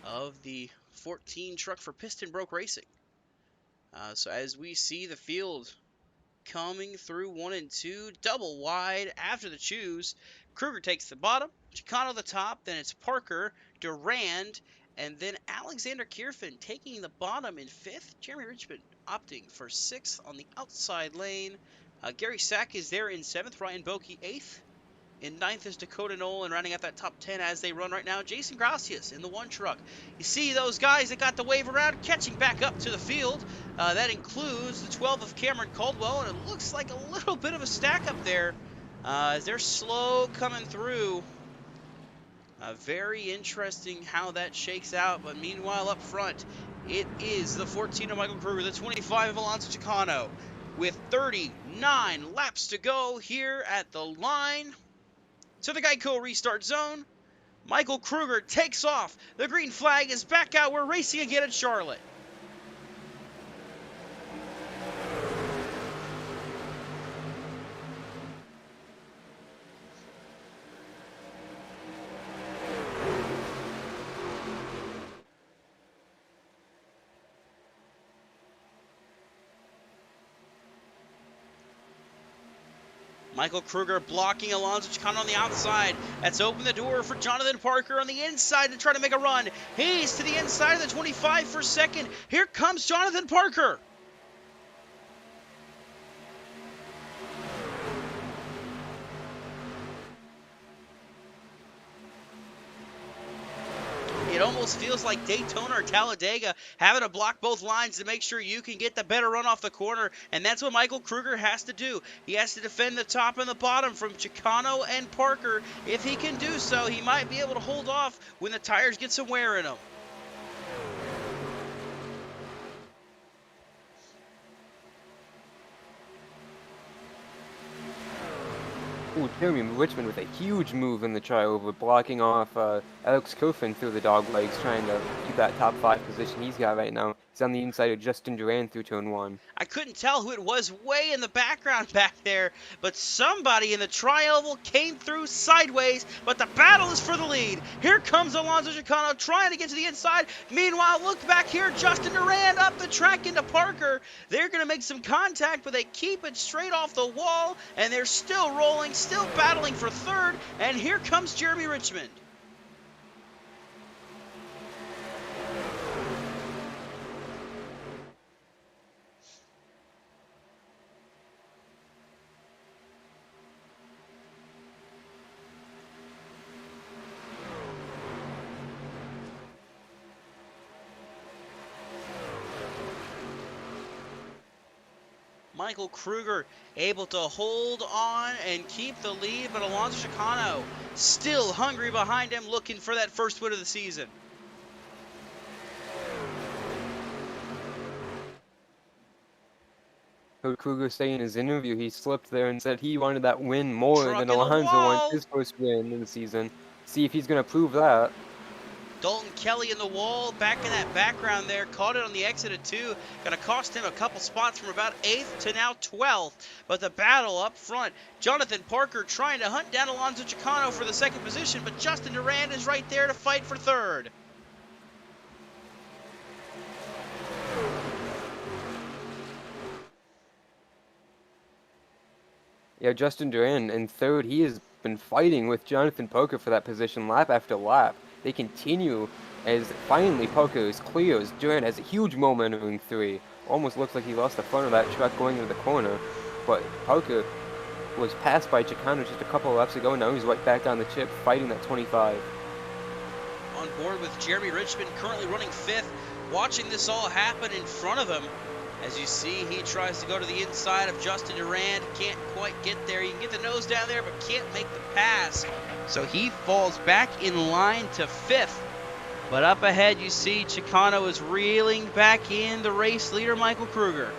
of the 14 truck for Piston Broke Racing. So as we see the field coming through 1 and 2, double wide after the choose, Kruger takes the bottom, Chicano the top, then it's Parker, Durand, and then Alexander Kierfin taking the bottom in 5th, Jeremy Richmond opting for 6th on the outside lane. Gary Sack is there in 7th, Ryan Boke 8th. In 9th is Dakota Noll, and rounding out that top 10 as they run right now, Jason Gracias in the 1 truck. You see those guys that got the wave around catching back up to the field. That includes the 12 of Cameron Caldwell, and it looks like a little bit of a stack up there as they're slow coming through. Very interesting how that shakes out, but meanwhile up front, it is the 14 of Michael Kruger, the 25 of Alonso Chicano, with 39 laps to go here at the line. To the Geico restart zone, Michael Kruger takes off. The green flag is back out. We're racing again at Charlotte. Michael Kruger blocking Alonso Chicano on the outside. That's opened the door for Jonathan Parker on the inside to try to make a run. He's to the inside of the 25 for second. Here comes Jonathan Parker. It almost feels like Daytona or Talladega, having to block both lines to make sure you can get the better run off the corner, and that's what Michael Kruger has to do. He has to defend the top and the bottom from Chicano and Parker. If he can do so, he might be able to hold off when the tires get some wear in them. Ooh, Jeremy Richmond with a huge move in the tryover, blocking off Alex Kofin through the dog legs, trying to keep that top 5 position he's got right now. He's on the inside of Justin Duran through turn 1. I couldn't tell who it was way in the background back there, but somebody in the tri-oval came through sideways, but the battle is for the lead. Here comes Alonso Chicano trying to get to the inside. Meanwhile, look back here, Justin Durand up the track into Parker. They're going to make some contact, but they keep it straight off the wall, and they're still rolling, still battling for third, and here comes Jeremy Richmond. Michael Kruger able to hold on and keep the lead, but Alonso Chicano still hungry behind him, looking for that first win of the season. Heard Kruger say in his interview he slipped there and said he wanted that win more Truck than in the Alonso wall. wants his first win in the season. See if he's going to prove that. Dalton Kelly in the wall, back in that background there, caught it on the exit of 2. Going to cost him a couple spots from about 8th to now 12th. But the battle up front, Jonathan Parker trying to hunt down Alonso Chicano for the second position, but Justin Durand is right there to fight for third. Yeah, Justin Duran in third. He has been fighting with Jonathan Parker for that position lap after lap. They continue as finally Parker is clear as Duran has a huge momentum in 3. Almost looks like he lost the front of that truck going into the corner. But Parker was passed by Chicano just a couple of laps ago. Now he's right back down the chip fighting that 25. On board with Jeremy Richmond, currently running 5th, watching this all happen in front of him. As you see, he tries to go to the inside of Justin Durand, can't quite get there. You can get the nose down there, but can't make the pass. So he falls back in line to 5th. But up ahead, you see Chicano is reeling back in the race leader, Michael Kruger.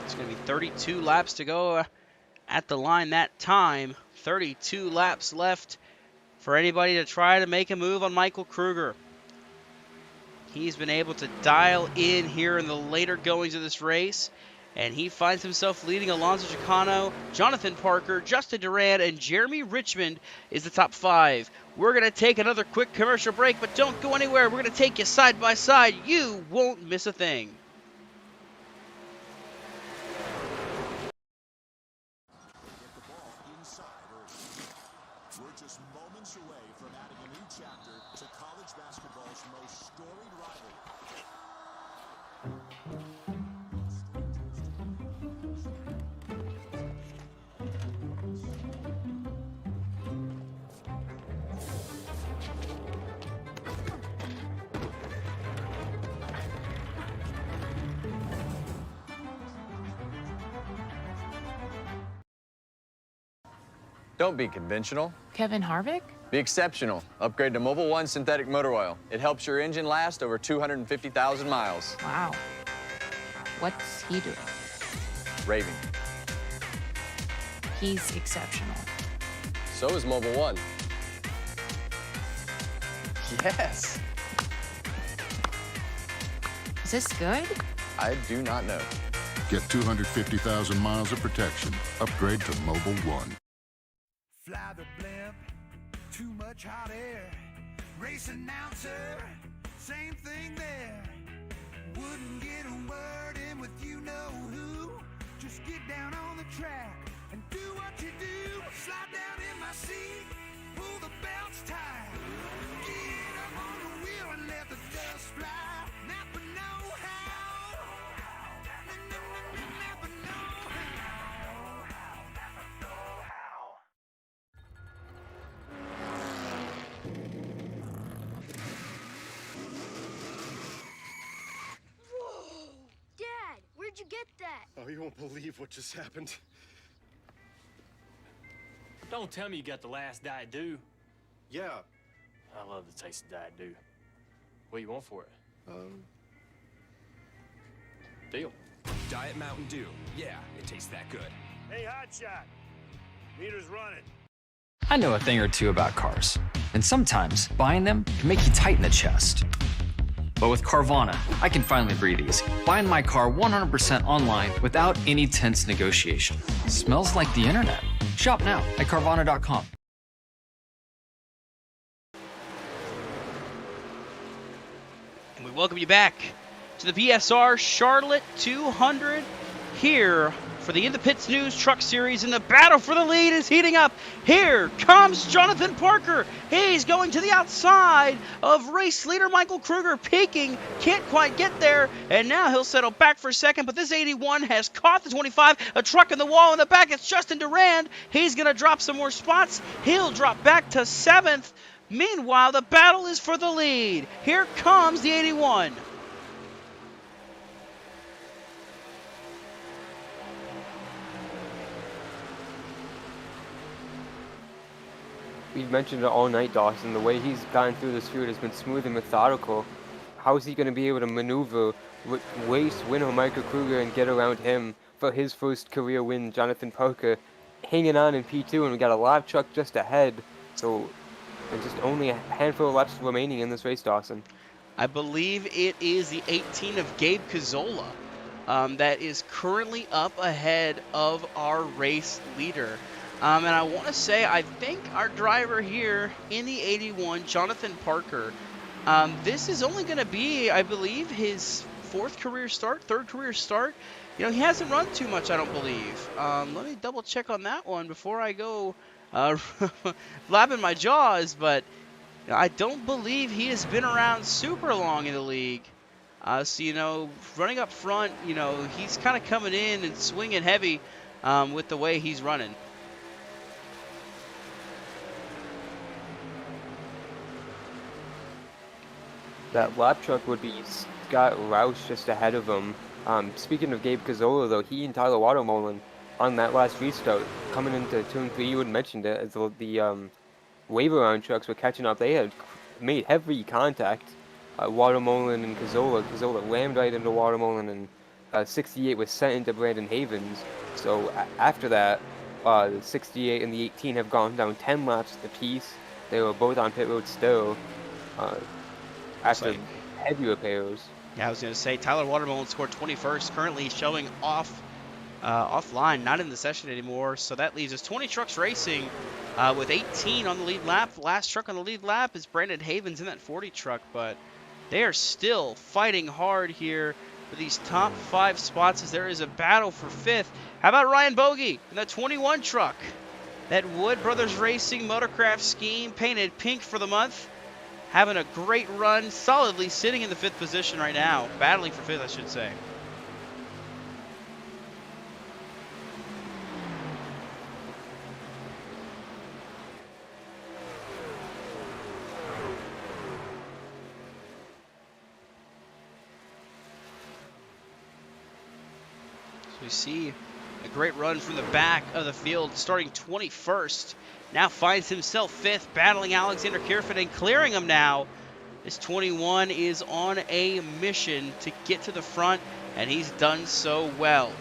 It's going to be 32 laps to go at the line that time. 32 laps left for anybody to try to make a move on Michael Kruger. He's been able to dial in here in the later goings of this race, and he finds himself leading Alonso Chicano, Jonathan Parker, Justin Durand, and Jeremy Richmond is the top 5. We're going to take another quick commercial break, but don't go anywhere. We're going to take you side by side. You won't miss a thing. We're just moments away from adding a new chapter to college basketball's most storied rivalry. Don't be conventional. Kevin Harvick? Be exceptional. Upgrade to Mobil 1 synthetic motor oil. It helps your engine last over 250,000 miles. Wow. What's he doing? Raving. He's exceptional. So is Mobil 1. Yes. Is this good? I do not know. Get 250,000 miles of protection. Upgrade to Mobil 1. Fly the blimp, too much hot air. Race announcer, same thing there. Wouldn't get a word in with you know who. Just get down on the track and do what you do. Slide down in my seat, pull the belts tight. Get up on the wheel and let the dust fly. Napa know how. Napa know how. Dad, where'd you get that? Oh, you won't believe what just happened. Don't tell me you got the last Diet Dew. Yeah. I love the taste of Diet Dew. What do you want for it? Deal. Diet Mountain Dew. Yeah, it tastes that good. Hey, hotshot. Meter's running. I know a thing or two about cars, and sometimes buying them can make you tight in the chest. But with Carvana, I can finally breathe easy. Buying my car 100% online without any tense negotiation. Smells like the internet. Shop now at Carvana.com. And we welcome you back to the BSR Charlotte 200 here for the In the Pits News Truck Series, and the battle for the lead is heating up. Here comes Jonathan Parker. He's going to the outside of race leader Michael Kruger, peaking, can't quite get there, and now he'll settle back for second, but this 81 has caught the 25, a truck in the wall in the back. It's Justin Durand. He's going to drop some more spots. He'll drop back to 7th. Meanwhile, the battle is for the lead. Here comes the 81. We've mentioned it all night, Dawson. The way he's gotten through this field has been smooth and methodical. How is he going to be able to maneuver, race winner Michael Kruger and get around him for his first career win? Jonathan Parker hanging on in P2, and we got a live truck just ahead. So there's just only a handful of laps remaining in this race, Dawson. I believe it is the 18 of Gabe Cazzola that is currently up ahead of our race leader. And I want to say, I think our driver here in the 81, Jonathan Parker, this is only going to be, I believe, his third career start. You know, he hasn't run too much, I don't believe. Let me double check on that one before I go flapping my jaws, but I don't believe he has been around super long in the league. So, you know, running up front, you know, he's kind of coming in and swinging heavy with the way he's running. That lap truck would be Scott Roush just ahead of him. Speaking of Gabe Cazzola, though, he and Tyler Watermolen on that last restart, coming into turn 3, you had mentioned it, as the waiver round trucks were catching up. They had made heavy contact. Watermolen and Cazzola rammed right into Watermolen, and 68 was sent into Brandon Havens. So after that, the 68 and the 18 have gone down 10 laps apiece. They were both on pit road still. After heavy repairs. Yeah, I was going to say, Tyler Watermolen scored 21st, currently showing offline, not in the session anymore. So that leaves us 20 trucks racing with 18 on the lead lap. Last truck on the lead lap is Brandon Havens in that 40 truck, but they are still fighting hard here for these top 5 spots as there is a battle for 5th. How about Ryan Bogey in that 21 truck? That Wood Brothers Racing Motorcraft scheme, painted pink for the month. Having a great run, solidly sitting in the 5th position right now. Battling for 5th, I should say. So we see a great run from the back of the field, starting 21st. Now finds himself 5th, battling Alexander Kierford and clearing him now. This 21 is on a mission to get to the front, and he's done so well.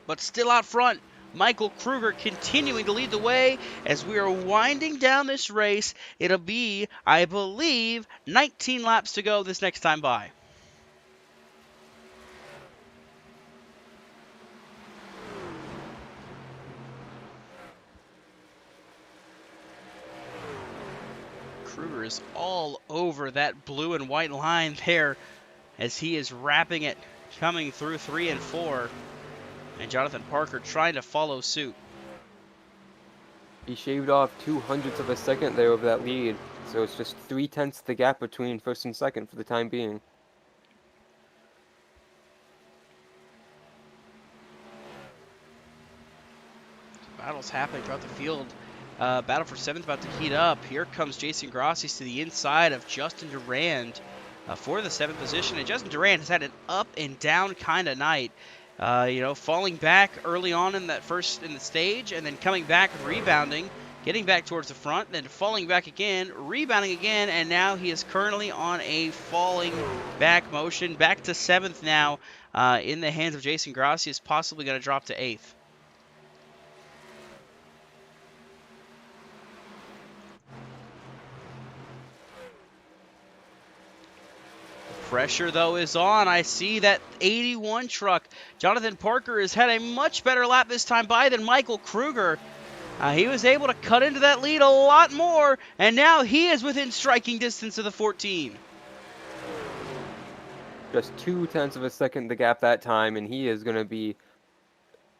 But still out front, Michael Kruger continuing to lead the way as we are winding down this race. It'll be, I believe, 19 laps to go this next time by. Kruger is all over that blue and white line there as he is wrapping it, coming through 3 and 4. And Jonathan Parker trying to follow suit. He shaved off 0.02 of a second there over that lead, so it's just 0.3 the gap between 1st and 2nd for the time being. Battles happening throughout the field. Battle for 7th about to heat up. Here comes Jason Grossi to the inside of Justin Durand for the 7th position. And Justin Durand has had an up and down kind of night. falling back early on in the stage, and then coming back and rebounding, getting back towards the front, then falling back again, rebounding again, and now he is currently on a falling back motion, back to 7th now, in the hands of Jason Grassi, is possibly going to drop to 8th. Pressure, though, is on. I see that 81 truck. Jonathan Parker has had a much better lap this time by than Michael Kruger. He was able to cut into that lead a lot more, and now he is within striking distance of the 14. Just 0.2 of a second the gap that time, and he is going to be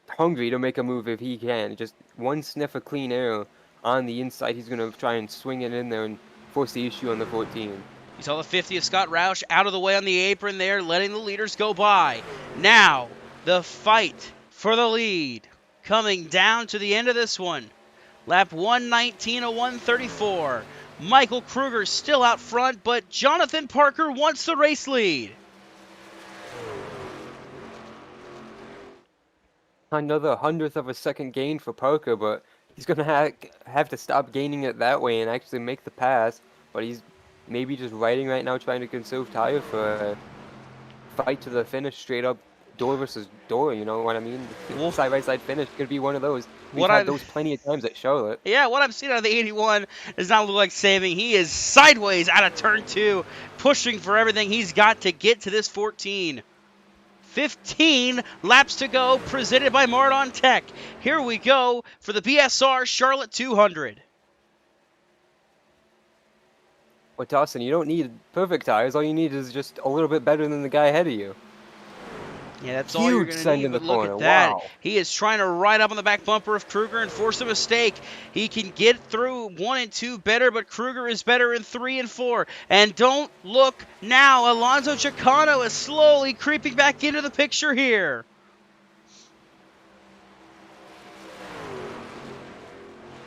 hungry to make a move if he can. Just one sniff of clean air on the inside. He's going to try and swing it in there and force the issue on the 14. You saw the 50 of Scott Roush out of the way on the apron there, letting the leaders go by. Now, the fight for the lead coming down to the end of this one. Lap 119 of 134. Michael Kruger still out front, but Jonathan Parker wants the race lead. Another 100th of a second gain for Parker, but he's going to have to stop gaining it that way and actually make the pass. But he's maybe just riding right now, trying to conserve tire for a fight to the finish, straight up door versus door, you know what I mean? Side by side finish could be one of those. We've had those plenty of times at Charlotte. Yeah, what I'm seeing out of the 81 does not look like saving. He is sideways out of turn 2, pushing for everything he's got to get to this 14. 15 laps to go, presented by Mardon Tech. Here we go for the BSR Charlotte 200. Well, Dawson, you don't need perfect tires. All you need is just a little bit better than the guy ahead of you. Yeah, that's all you're going to need, but look at that. Wow. He is trying to ride up on the back bumper of Kruger and force a mistake. He can get through 1 and 2 better, but Kruger is better in 3 and 4. And don't look now. Alonso Chicano is slowly creeping back into the picture here.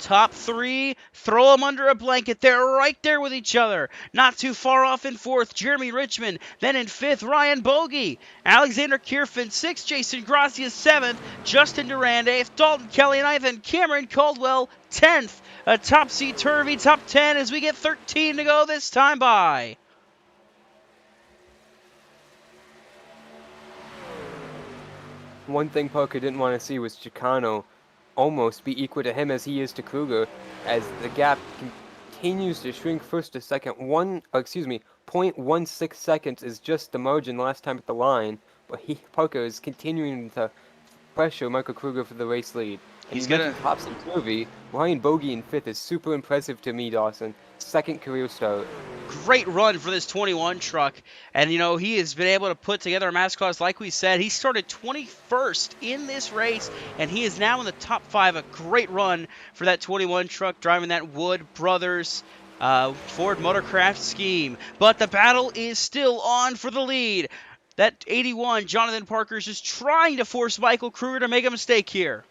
Top 3, throw them under a blanket. They're right there with each other. Not too far off in 4th, Jeremy Richmond. Then in 5th, Ryan Bogey. Alexander Kierfin, 6th, Jason Grassi is 7th. Justin Durand, 8th. Dalton Kelly, 9th. And Cameron Caldwell, 10th. A topsy-turvy top 10 as we get 13 to go this time by. One thing Parker didn't want to see was Chicano almost be equal to him as he is to Kruger, as the gap continues to shrink first to second. 0.16 seconds is just the margin last time at the line, but Parker is continuing to pressure Michael Kruger for the race lead. And he's gonna topsy-turvy. Ryan Bogey in 5th is super impressive to me, Dawson. 2nd career start. Great run for this 21 truck, and he has been able to put together a mass class. Like we said, he started 21st in this race, and he is now in the top 5. A great run for that 21 truck, driving that Wood Brothers Ford Motorcraft scheme. But the battle is still on for the lead. That 81, Jonathan Parker, is just trying to force Michael Kruger to make a mistake here.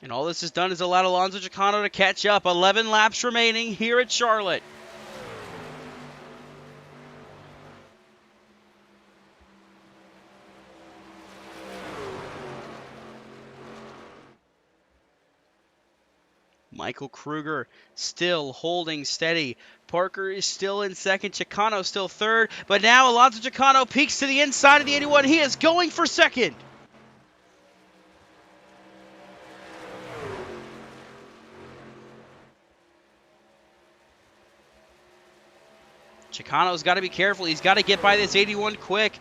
And all this has done is allowed Alonso Chicano to catch up. 11 laps remaining here at Charlotte. Michael Kruger still holding steady. Parker is still in 2nd. Chicano still 3rd. But now Alonso Chicano peeks to the inside of the 81. He is going for 2nd. Chicano's got to be careful. He's got to get by this 81 quick.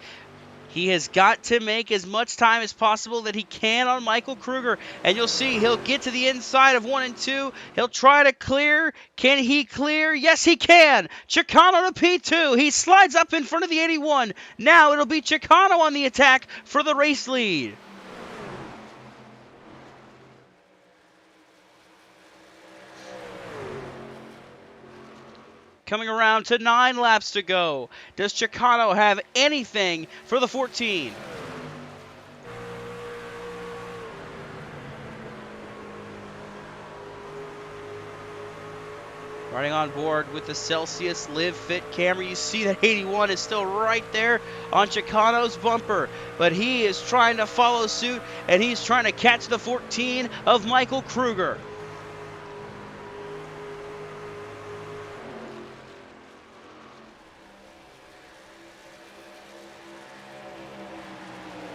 He has got to make as much time as possible that he can on Michael Kruger. And you'll see he'll get to the inside of 1 and 2. He'll try to clear. Can he clear? Yes, he can. Chicano to P2. He slides up in front of the 81. Now it'll be Chicano on the attack for the race lead. Coming around to 9 laps to go. Does Chicano have anything for the 14? Riding on board with the Celsius Live Fit camera. You see that 81 is still right there on Chicano's bumper, but he is trying to follow suit, and he's trying to catch the 14 of Michael Kruger.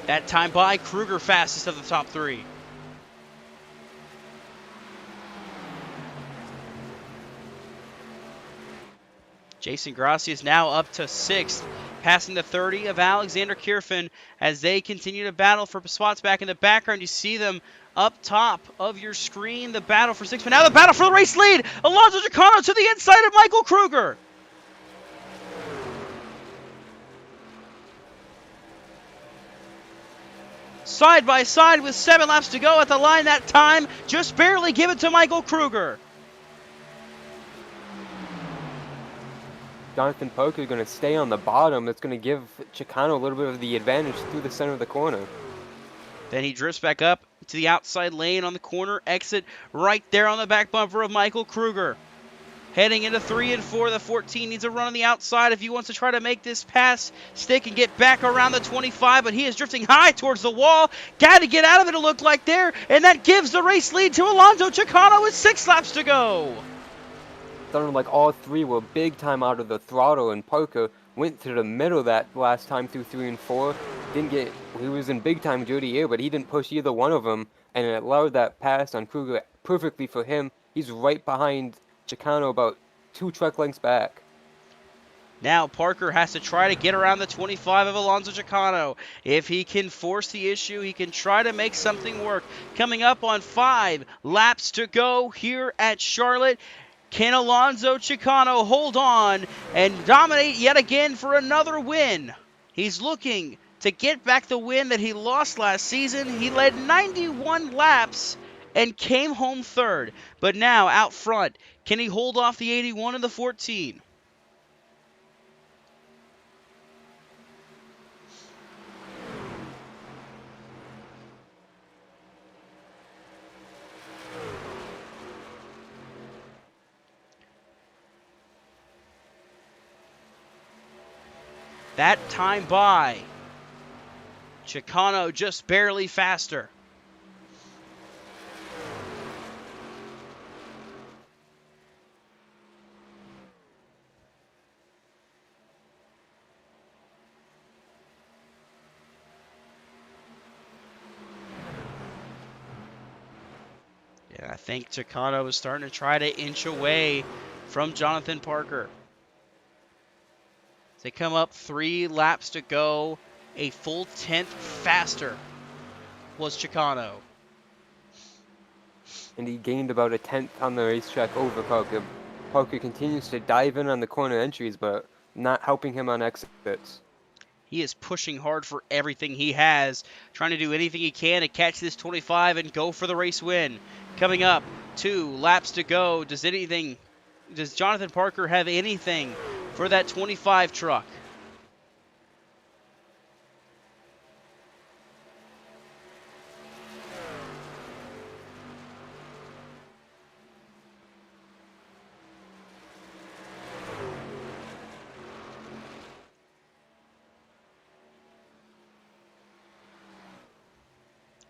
That time by Kruger fastest of the top three. Jason Grassi is now up to 6th, passing the 30 of Alexander Kierfin as they continue to battle for spots back in the background. You see them up top of your screen, the battle for 6th, but now the battle for the race lead. Alonso Chicano to the inside of Michael Kruger. Side by side with 7 laps to go at the line that time. Just barely give it to Michael Kruger. Jonathan Parker is going to stay on the bottom. That's going to give Chicano a little bit of the advantage through the center of the corner. Then he drifts back up to the outside lane on the corner exit right there on the back bumper of Michael Kruger. Heading into 3 and 4, the 14 needs a run on the outside if he wants to try to make this pass stick and get back around the 25, but he is drifting high towards the wall. Got to get out of it, it looked like there, and that gives the race lead to Alonso Chicano with 6 laps to go. Sounded like all 3 were big time out of the throttle, and Parker went to the middle that last time through 3 and 4. He was in big time duty here, but he didn't push either one of them, and it allowed that pass on Kruger perfectly for him. He's right behind Chicano, about 2 truck lengths back. Now Parker has to try to get around the 25 of Alonso Chicano. If he can force the issue, he can try to make something work. Coming up on 5 laps to go here at Charlotte. Can Alonso Chicano hold on and dominate yet again for another win? He's looking to get back the win that he lost last season. He led 91 laps and came home 3rd. But now out front, can he hold off the 81 and the 14? That time by Chicano just barely faster. Yeah, I think Chicano is starting to try to inch away from Jonathan Parker. They come up 3 laps to go. A full 10th faster was Chicano. And he gained about a 10th on the racetrack over Parker. Parker continues to dive in on the corner entries, but not helping him on exits. He is pushing hard for everything he has, trying to do anything he can to catch this 25 and go for the race win. Coming up, 2 laps to go. Does Jonathan Parker have anything for that 25 truck?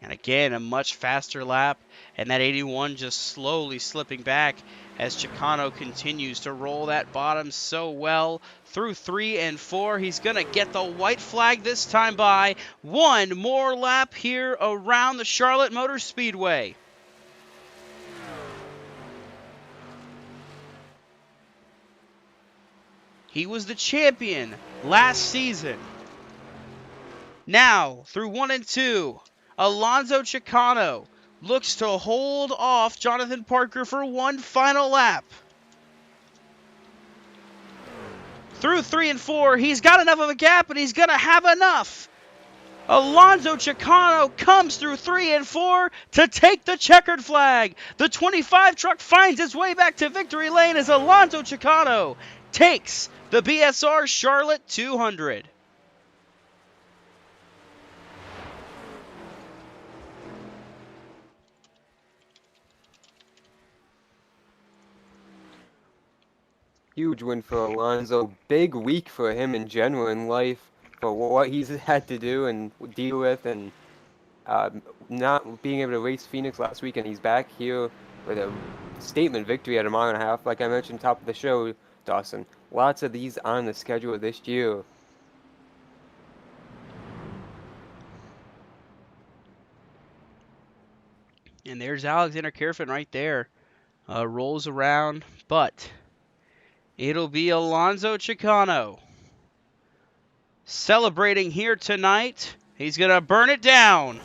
And again, a much faster lap, and that 81 just slowly slipping back as Chicano continues to roll that bottom so well through 3 and 4. He's going to get the white flag this time by 1 more lap here around the Charlotte Motor Speedway. He was the champion last season. Now, through 1 and 2, Alonso Chicano looks to hold off Jonathan Parker for 1 final lap. Through 3 and 4, he's got enough of a gap, and he's going to have enough. Alonso Chicano comes through 3 and 4 to take the checkered flag. The 25 truck finds its way back to victory lane as Alonso Chicano takes the BSR Charlotte 200. Huge win for Alonso. Big week for him in general in life for what he's had to do and deal with, and not being able to race Phoenix last week, and he's back here with a statement victory at a mile and a half. Like I mentioned top of the show, Dawson. Lots of these on the schedule this year. And there's Alexander Kerfin right there. Rolls around, but it'll be Alonso Chicano celebrating here tonight. He's going to burn it down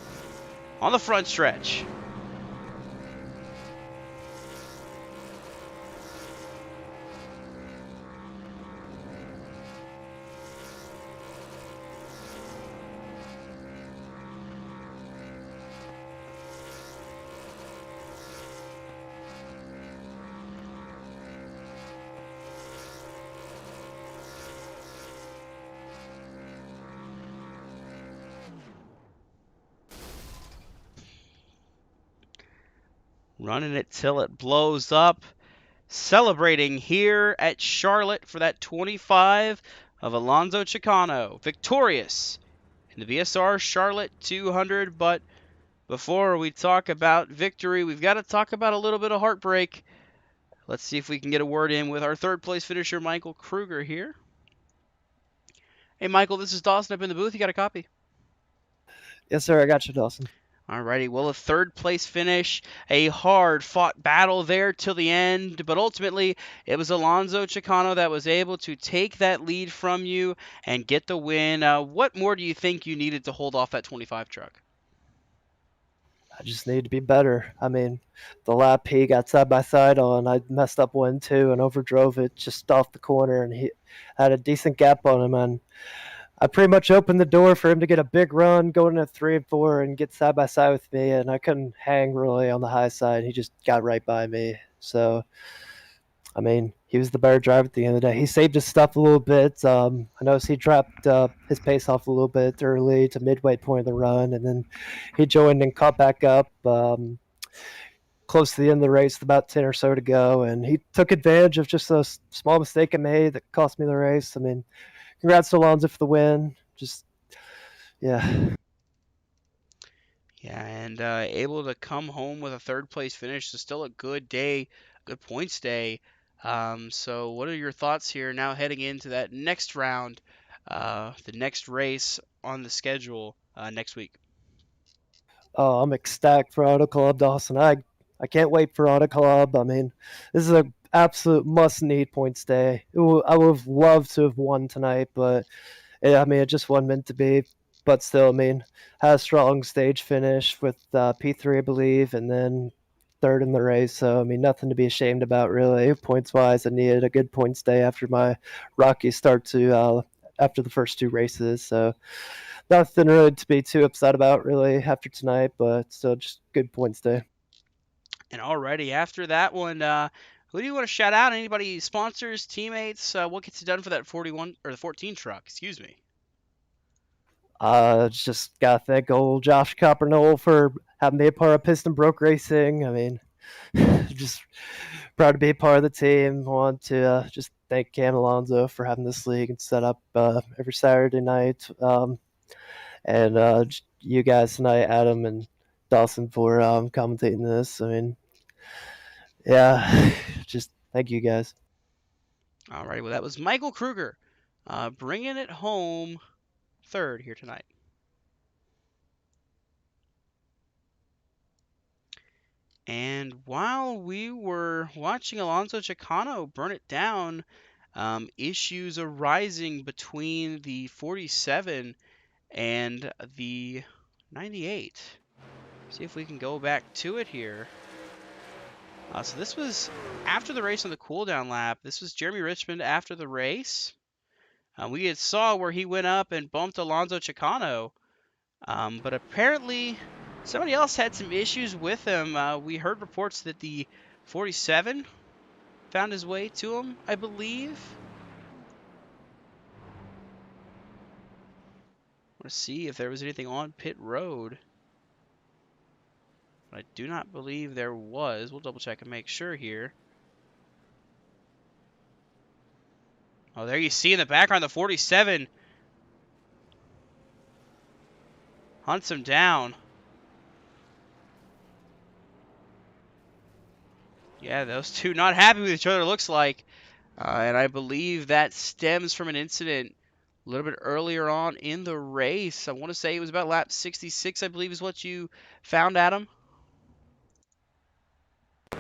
on the front stretch. Running it till it blows up. Celebrating here at Charlotte for that 25 of Alonso Chicano. Victorious in the BSR Charlotte 200. But before we talk about victory, we've got to talk about a little bit of heartbreak. Let's see if we can get a word in with our third place finisher, Michael Kruger here. Hey, Michael, this is Dawson up in the booth. You got a copy? Yes, sir. I got you, Dawson. Alrighty, well, a third place finish, a hard-fought battle there till the end, but ultimately it was Alonso Chicano that was able to take that lead from you and get the win. What more do you think you needed to hold off that 25 truck? I just need to be better. I mean, the lap he got side by side on, I messed up 1-2 and overdrove it just off the corner, and he had a decent gap on him, and I pretty much opened the door for him to get a big run, going to 3 and 4, and get side by side with me, and I couldn't hang really on the high side. He just got right by me. So, I mean, he was the better driver at the end of the day. He saved his stuff a little bit. I noticed he dropped his pace off a little bit early to midway point of the run, and then he joined and caught back up close to the end of the race, about 10 or so to go, and he took advantage of just a small mistake I made that cost me the race. I mean, congrats to Alonso for the win. Just, yeah. Yeah, and able to come home with a third place finish. So still a good day, good points day. So what are your thoughts here now heading into that next round, the next race on the schedule next week? Oh, I'm ecstatic for Auto Club, Dawson. I can't wait for Auto Club. I mean, this is an absolute must-need points day. I would have loved to have won tonight, but it just wasn't meant to be. But still, I mean, had a strong stage finish with P3, I believe, and then third in the race. So, I mean, nothing to be ashamed about, really. Points-wise, I needed a good points day after my rocky start to after the first 2 races. So, nothing really to be too upset about, really, after tonight, but still just good points day. And already after that one, who do you want to shout out? Anybody, sponsors, teammates? What gets it done for that 41 or the 14 truck? Excuse me. Just gotta thank old Josh Coppernoll for having me a part of Piston Broke Racing. I mean, just proud to be a part of the team. Want to just thank Cam Alonso for having this league and set up every Saturday night. And you guys tonight, Adam and Dawson, for commentating this. I mean, yeah, just thank you guys. All right, well, that was Michael Kruger bringing it home third here tonight. And while we were watching Alonso Chicano burn it down, issues arising between the 47 and the 98. See if we can go back to it here. So this was after the race on the cooldown lap. This was Jeremy Richmond after the race. We had saw where he went up and bumped Alonso Chicano. But apparently somebody else had some issues with him. We heard reports that the 47 found his way to him, I believe. I want to see if there was anything on pit road. I do not believe there was. We'll double check and make sure here. Oh, there you see in the background the 47 hunts him down. Yeah, those two not happy with each other, looks like. And I believe that stems from an incident a little bit earlier on in the race. I want to say it was about lap 66, I believe is what you found, Adam.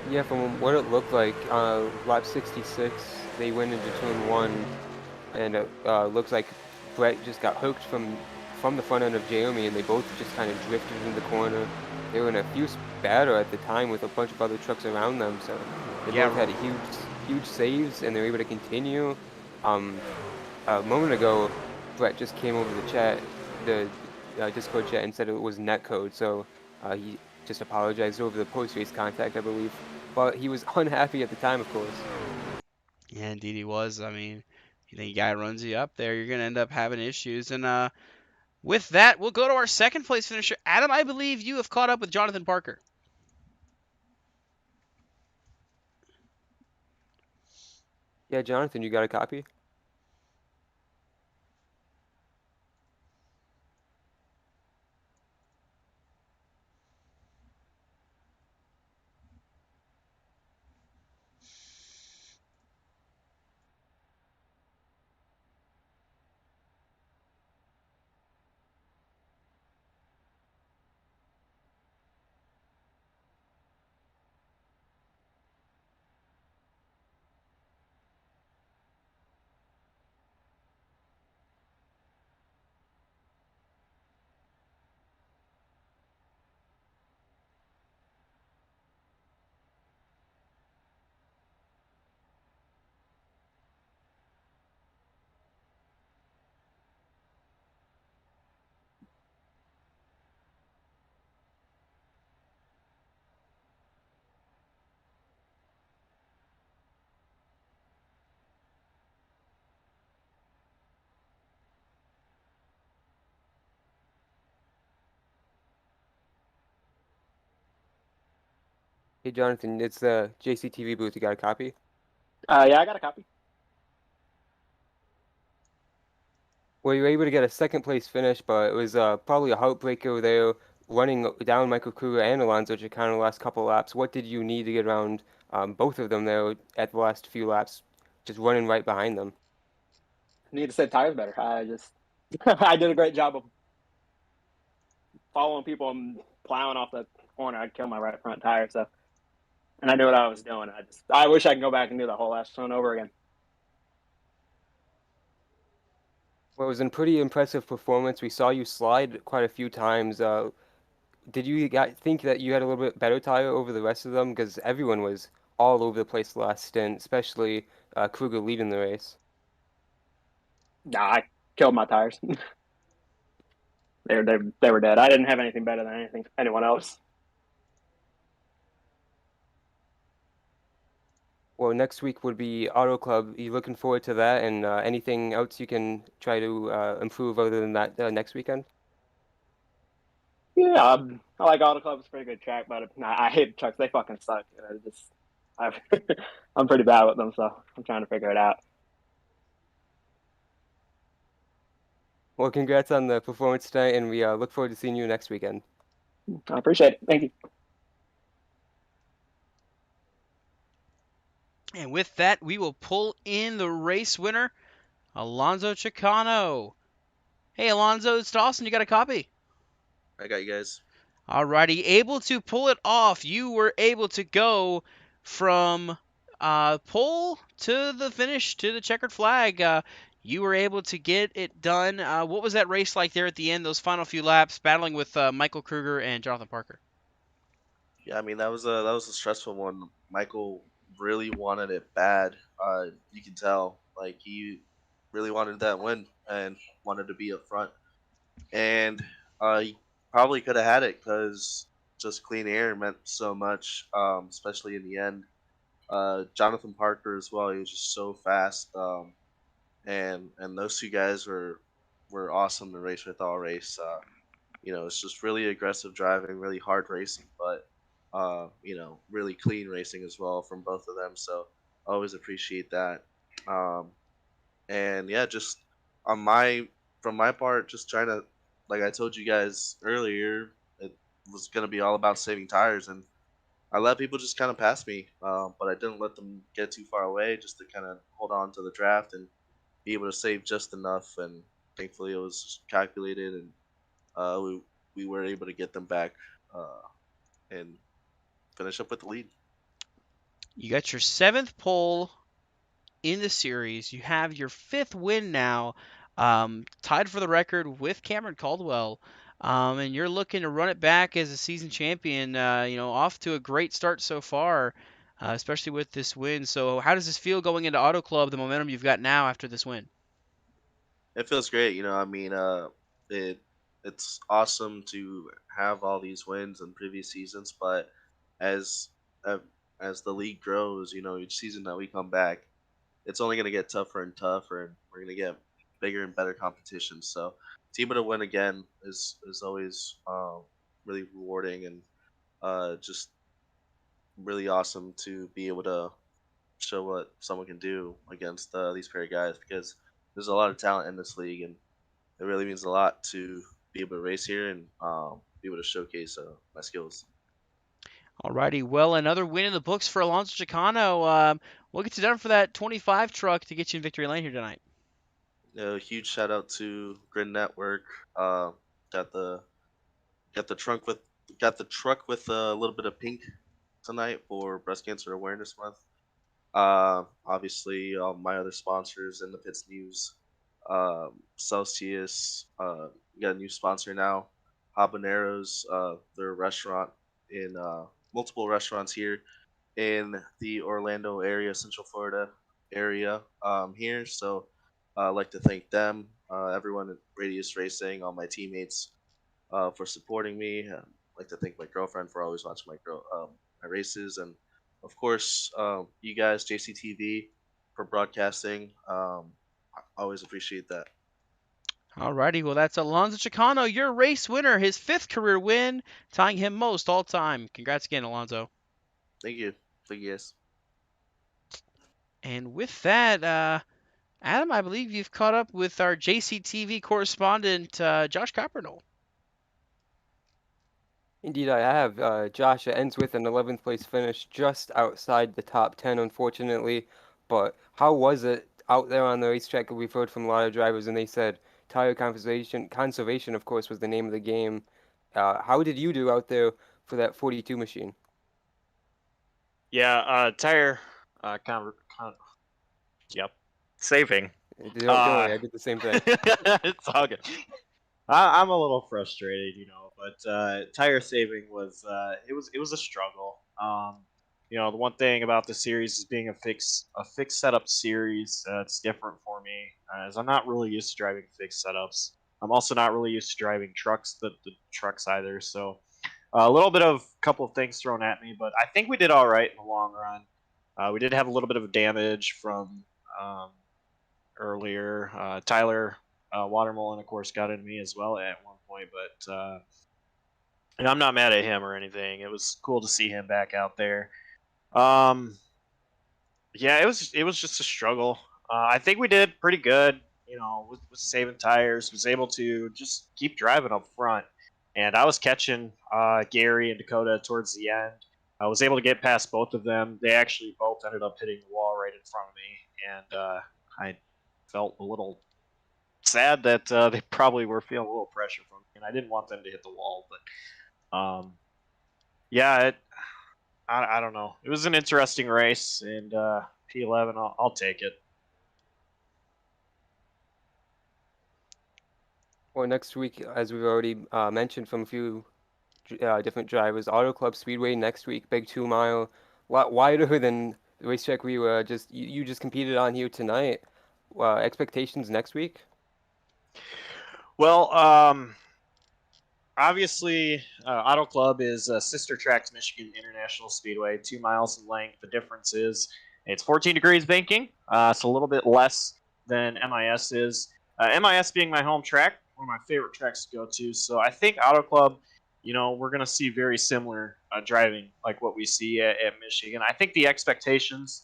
Yeah, from what it looked like, lap 66, they went into turn 1, and it looks like Brett just got hooked from the front end of Jeremy, and they both just kind of drifted in the corner. They were in a fierce battle at the time with a bunch of other trucks around them, so they Yeah. both had huge saves, and they were able to continue. A moment ago, Brett just came over the Discord chat, and said it was netcode, so he just apologized over the post-race contact, I believe. But he was unhappy at the time, of course. Yeah, indeed he was. I mean, you think a guy runs you up there, you're going to end up having issues. And with that, we'll go to our second place finisher. Adam, I believe you have caught up with Jonathan Parker. Yeah, Jonathan, you got a copy? Hey, Jonathan, it's the JCTV booth. You got a copy? Yeah, I got a copy. Well, you were able to get a second place finish, but it was probably a heartbreaker there, running down Michael Kruger and Alonso Chicano the last couple laps. What did you need to get around both of them there at the last few laps, just running right behind them? Need to set tires better. I did a great job of following people and plowing off the corner. I'd kill my right front tire. So, and I knew what I was doing. I wish I could go back and do the whole last one over again. Well, it was a pretty impressive performance. We saw you slide quite a few times. Did you think that you had a little bit better tire over the rest of them? Because everyone was all over the place last stint, especially Kruger leading the race. Nah, I killed my tires. They were dead. I didn't have anything better than anyone else. Well, next week would be Auto Club. You looking forward to that? And anything else you can try to improve other than that next weekend? Yeah, I like Auto Club. It's a pretty good track, but I hate trucks. They fucking suck. I'm pretty bad with them, so I'm trying to figure it out. Well, congrats on the performance tonight, and we look forward to seeing you next weekend. I appreciate it. Thank you. And with that, we will pull in the race winner, Alonso Chicano. Hey, Alonso, it's Dawson. You got a copy? I got you guys. Alrighty, able to pull it off. You were able to go from pole to the finish, to the checkered flag. You were able to get it done. What was that race like there at the end, those final few laps, battling with Michael Kruger and Jonathan Parker? Yeah, I mean that was a stressful one. Michael really wanted it bad. You can tell, like he really wanted that win and wanted to be up front. And he probably could have had it because just clean air meant so much, especially in the end. Jonathan Parker as well. He was just so fast, and those two guys were awesome to race with all race. It's just really aggressive driving, really hard racing, but really clean racing as well from both of them. So I always appreciate that. Um, And yeah, just on my from my part, just trying to, like I told you guys earlier, it was gonna be all about saving tires, and I let people just kind of pass me, but I didn't let them get too far away, just to kind of hold on to the draft and be able to save just enough. And thankfully, it was calculated, and we were able to get them back and finish up with the lead. You got your 7th pole in the series. You have your 5th win now, tied for the record with Cameron Caldwell. And you're looking to run it back as a season champion. Off to a great start so far, especially with this win. So, how does this feel going into Auto Club? The momentum you've got now after this win. It feels great, I mean, it it's awesome to have all these wins in previous seasons, but as uh, as the league grows, each season that we come back, it's only going to get tougher and tougher, and we're going to get bigger and better competition. So, to be able to win again is always really rewarding, and just really awesome to be able to show what someone can do against these pair of guys, because there's a lot of talent in this league, and it really means a lot to be able to race here and be able to showcase my skills. Alrighty, well, another win in the books for Alonso Chicano. We'll get you done for that 25 truck to get you in victory lane here tonight. Huge shout out to Grid Network. Uh, got the got the trunk with got the truck with a little bit of pink tonight for Breast Cancer Awareness Month. Obviously, all my other sponsors in the Pits News, Celsius, got a new sponsor now, Habaneros. They're a restaurant in multiple restaurants here in the Orlando area, Central Florida area here. So I'd like to thank them, everyone at Radius Racing, all my teammates for supporting me. I'd like to thank my girlfriend for always watching my races, and of course, you guys, JCTV, for broadcasting. I always appreciate that. Alrighty, well, that's Alonso Chicano, your race winner, his 5th career win, tying him most all time. Congrats again, Alonso. Thank you. Thank you, guys. And with that, Adam, I believe you've caught up with our JCTV correspondent, Josh Coppernoll. Indeed, I have. Josh, it ends with an 11th place finish just outside the top 10, unfortunately. But how was it out there on the racetrack? We've heard from a lot of drivers, and they said tire conservation, of course, was the name of the game. How did you do out there for that 42 machine? Yeah, tire, yep, saving. Don't worry, I did the same thing. It's all good. I'm a little frustrated, but tire saving was it was a struggle. The one thing about the series is being a fixed setup series. It's different for me, as I'm not really used to driving fixed setups. I'm also not really used to driving trucks, the trucks either. So a little bit of couple of things thrown at me, but I think we did all right in the long run. We did have a little bit of damage from earlier. Tyler Watermullen, of course, got into me as well at one point, but and I'm not mad at him or anything. It was cool to see him back out there. Yeah, it was just a struggle. I think we did pretty good, with saving tires. Was able to just keep driving up front, and I was catching Gary and Dakota towards the end. I was able to get past both of them. They actually both ended up hitting the wall right in front of me, and I felt a little sad that they probably were feeling a little pressure from me, and I didn't want them to hit the wall. But yeah, I don't know. It was an interesting race, and P11, I'll take it. Well, next week, as we've already mentioned from a few different drivers, Auto Club Speedway next week, big 2 mile, a lot wider than the racetrack we were you just competed on here tonight. Expectations next week? Well, obviously, Auto Club is sister track to Michigan International Speedway, 2 miles in length. The difference is it's 14 degrees banking. It's a little bit less than MIS is. MIS being my home track, one of my favorite tracks to go to. So I think Auto Club, we're going to see very similar driving like what we see at Michigan. I think the expectations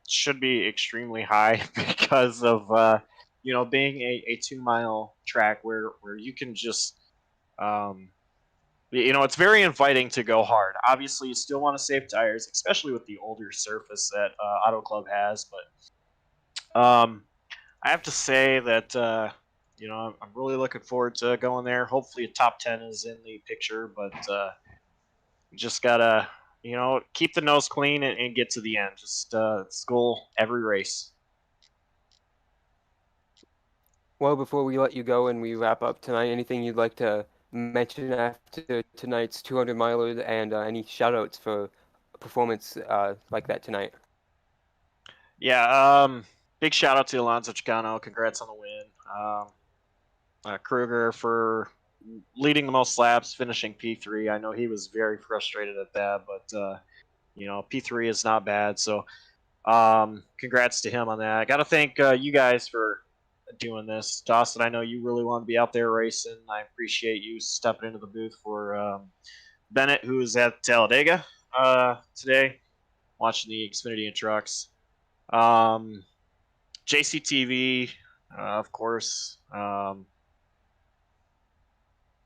should be extremely high because of being a 2 mile track where you can just it's very inviting to go hard. Obviously, you still want to save tires, especially with the older surface that Auto Club has. But I have to say that I'm really looking forward to going there. Hopefully, a top 10 is in the picture, but you just gotta keep the nose clean and get to the end. Just school every race. Well, before we let you go and we wrap up tonight, anything you'd like to mention after tonight's 200 miler and any shout-outs for a performance like that tonight? Yeah, big shout out to Alonso Chicano. Congrats on the win. Kruger for leading the most laps, finishing P3. I know he was very frustrated at that, but P3 is not bad. So congrats to him on that. I got to thank you guys for doing this. Dawson, I know you really want to be out there racing. I appreciate you stepping into the booth for Bennett, who is at Talladega today, watching the Xfinity and Trucks. JCTV, of course.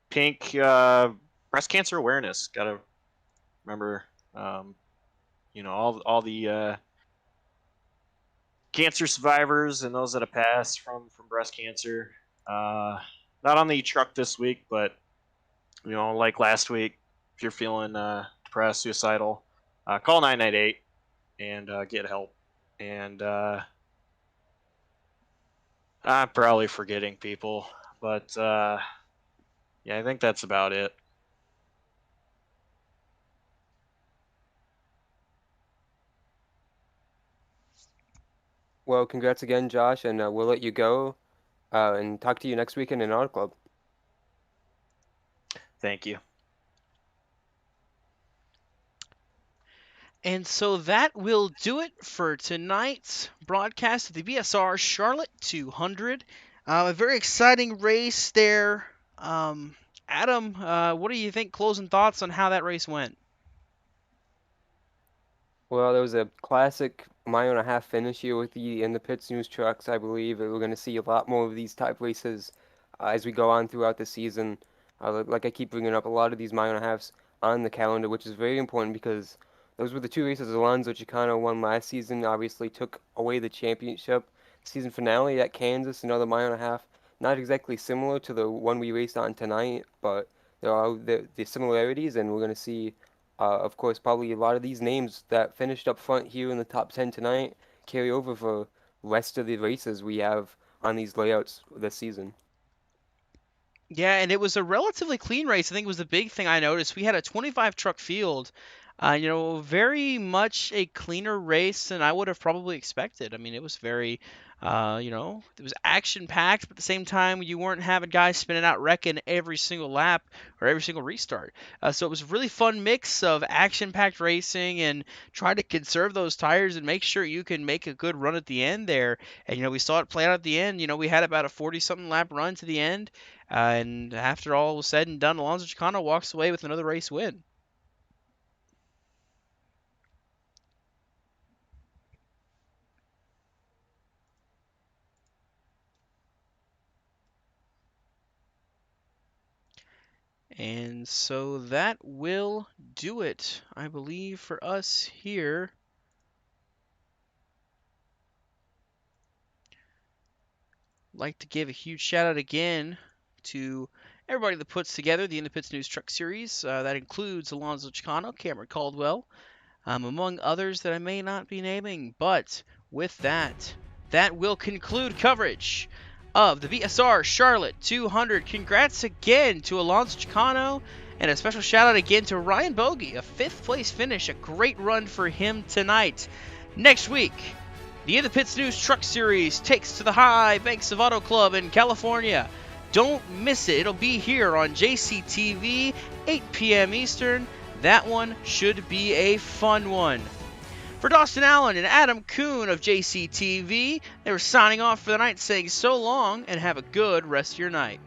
Pink, breast cancer awareness. Got to remember, all the cancer survivors and those that have passed from breast cancer. Not on the truck this week, but like last week, if you're feeling depressed, suicidal, call 998 and get help. And I'm probably forgetting people, but yeah, I think that's about it. Well, congrats again, Josh, and we'll let you go and talk to you next weekend in Auto Club. Thank you. And so that will do it for tonight's broadcast of the BSR Charlotte 200. A very exciting race there. Adam, what do you think? Closing thoughts on how that race went? Well, there was a classic mile-and-a-half finish here with in the Pits News trucks. I believe we're going to see a lot more of these type races as we go on throughout the season. Like I keep bringing up, a lot of these mile-and-a-halves on the calendar, which is very important because those were the two races Alonso Chicano won last season. Obviously took away the championship. Season finale at Kansas, another mile-and-a-half. Not exactly similar to the one we raced on tonight, but there are the similarities, and we're going to see, of course, probably a lot of these names that finished up front here in the top 10 tonight carry over for the rest of the races we have on these layouts this season. Yeah, and it was a relatively clean race. I think it was the big thing I noticed. We had a 25 truck field. Very much a cleaner race than I would have probably expected. I mean, it was very, it was action-packed, but at the same time, you weren't having guys spinning out wrecking every single lap or every single restart. So it was a really fun mix of action-packed racing and trying to conserve those tires and make sure you can make a good run at the end there. And, we saw it play out at the end. We had about a 40-something lap run to the end. And after all was said and done, Alonso Chicano walks away with another race win. And so that will do it, I believe, for us here. I'd like to give a huge shout out again to everybody that puts together the In the Pits News Truck Series. That includes Alonso Chicano, Cameron Caldwell, among others that I may not be naming. But with that, that will conclude coverage of the BSR Charlotte 200. Congrats again to Alonso Chicano, and a special shout out again to Ryan Bogey, a 5th place finish, a great run for him tonight. Next week, the In the Pits News Truck Series takes to the high banks of Auto Club in California. Don't miss it. It'll be here on JCTV, 8 p.m. Eastern. That one should be a fun one. For Dawson Allen and Adam Kuhn of JCTV, they were signing off for the night saying so long and have a good rest of your night.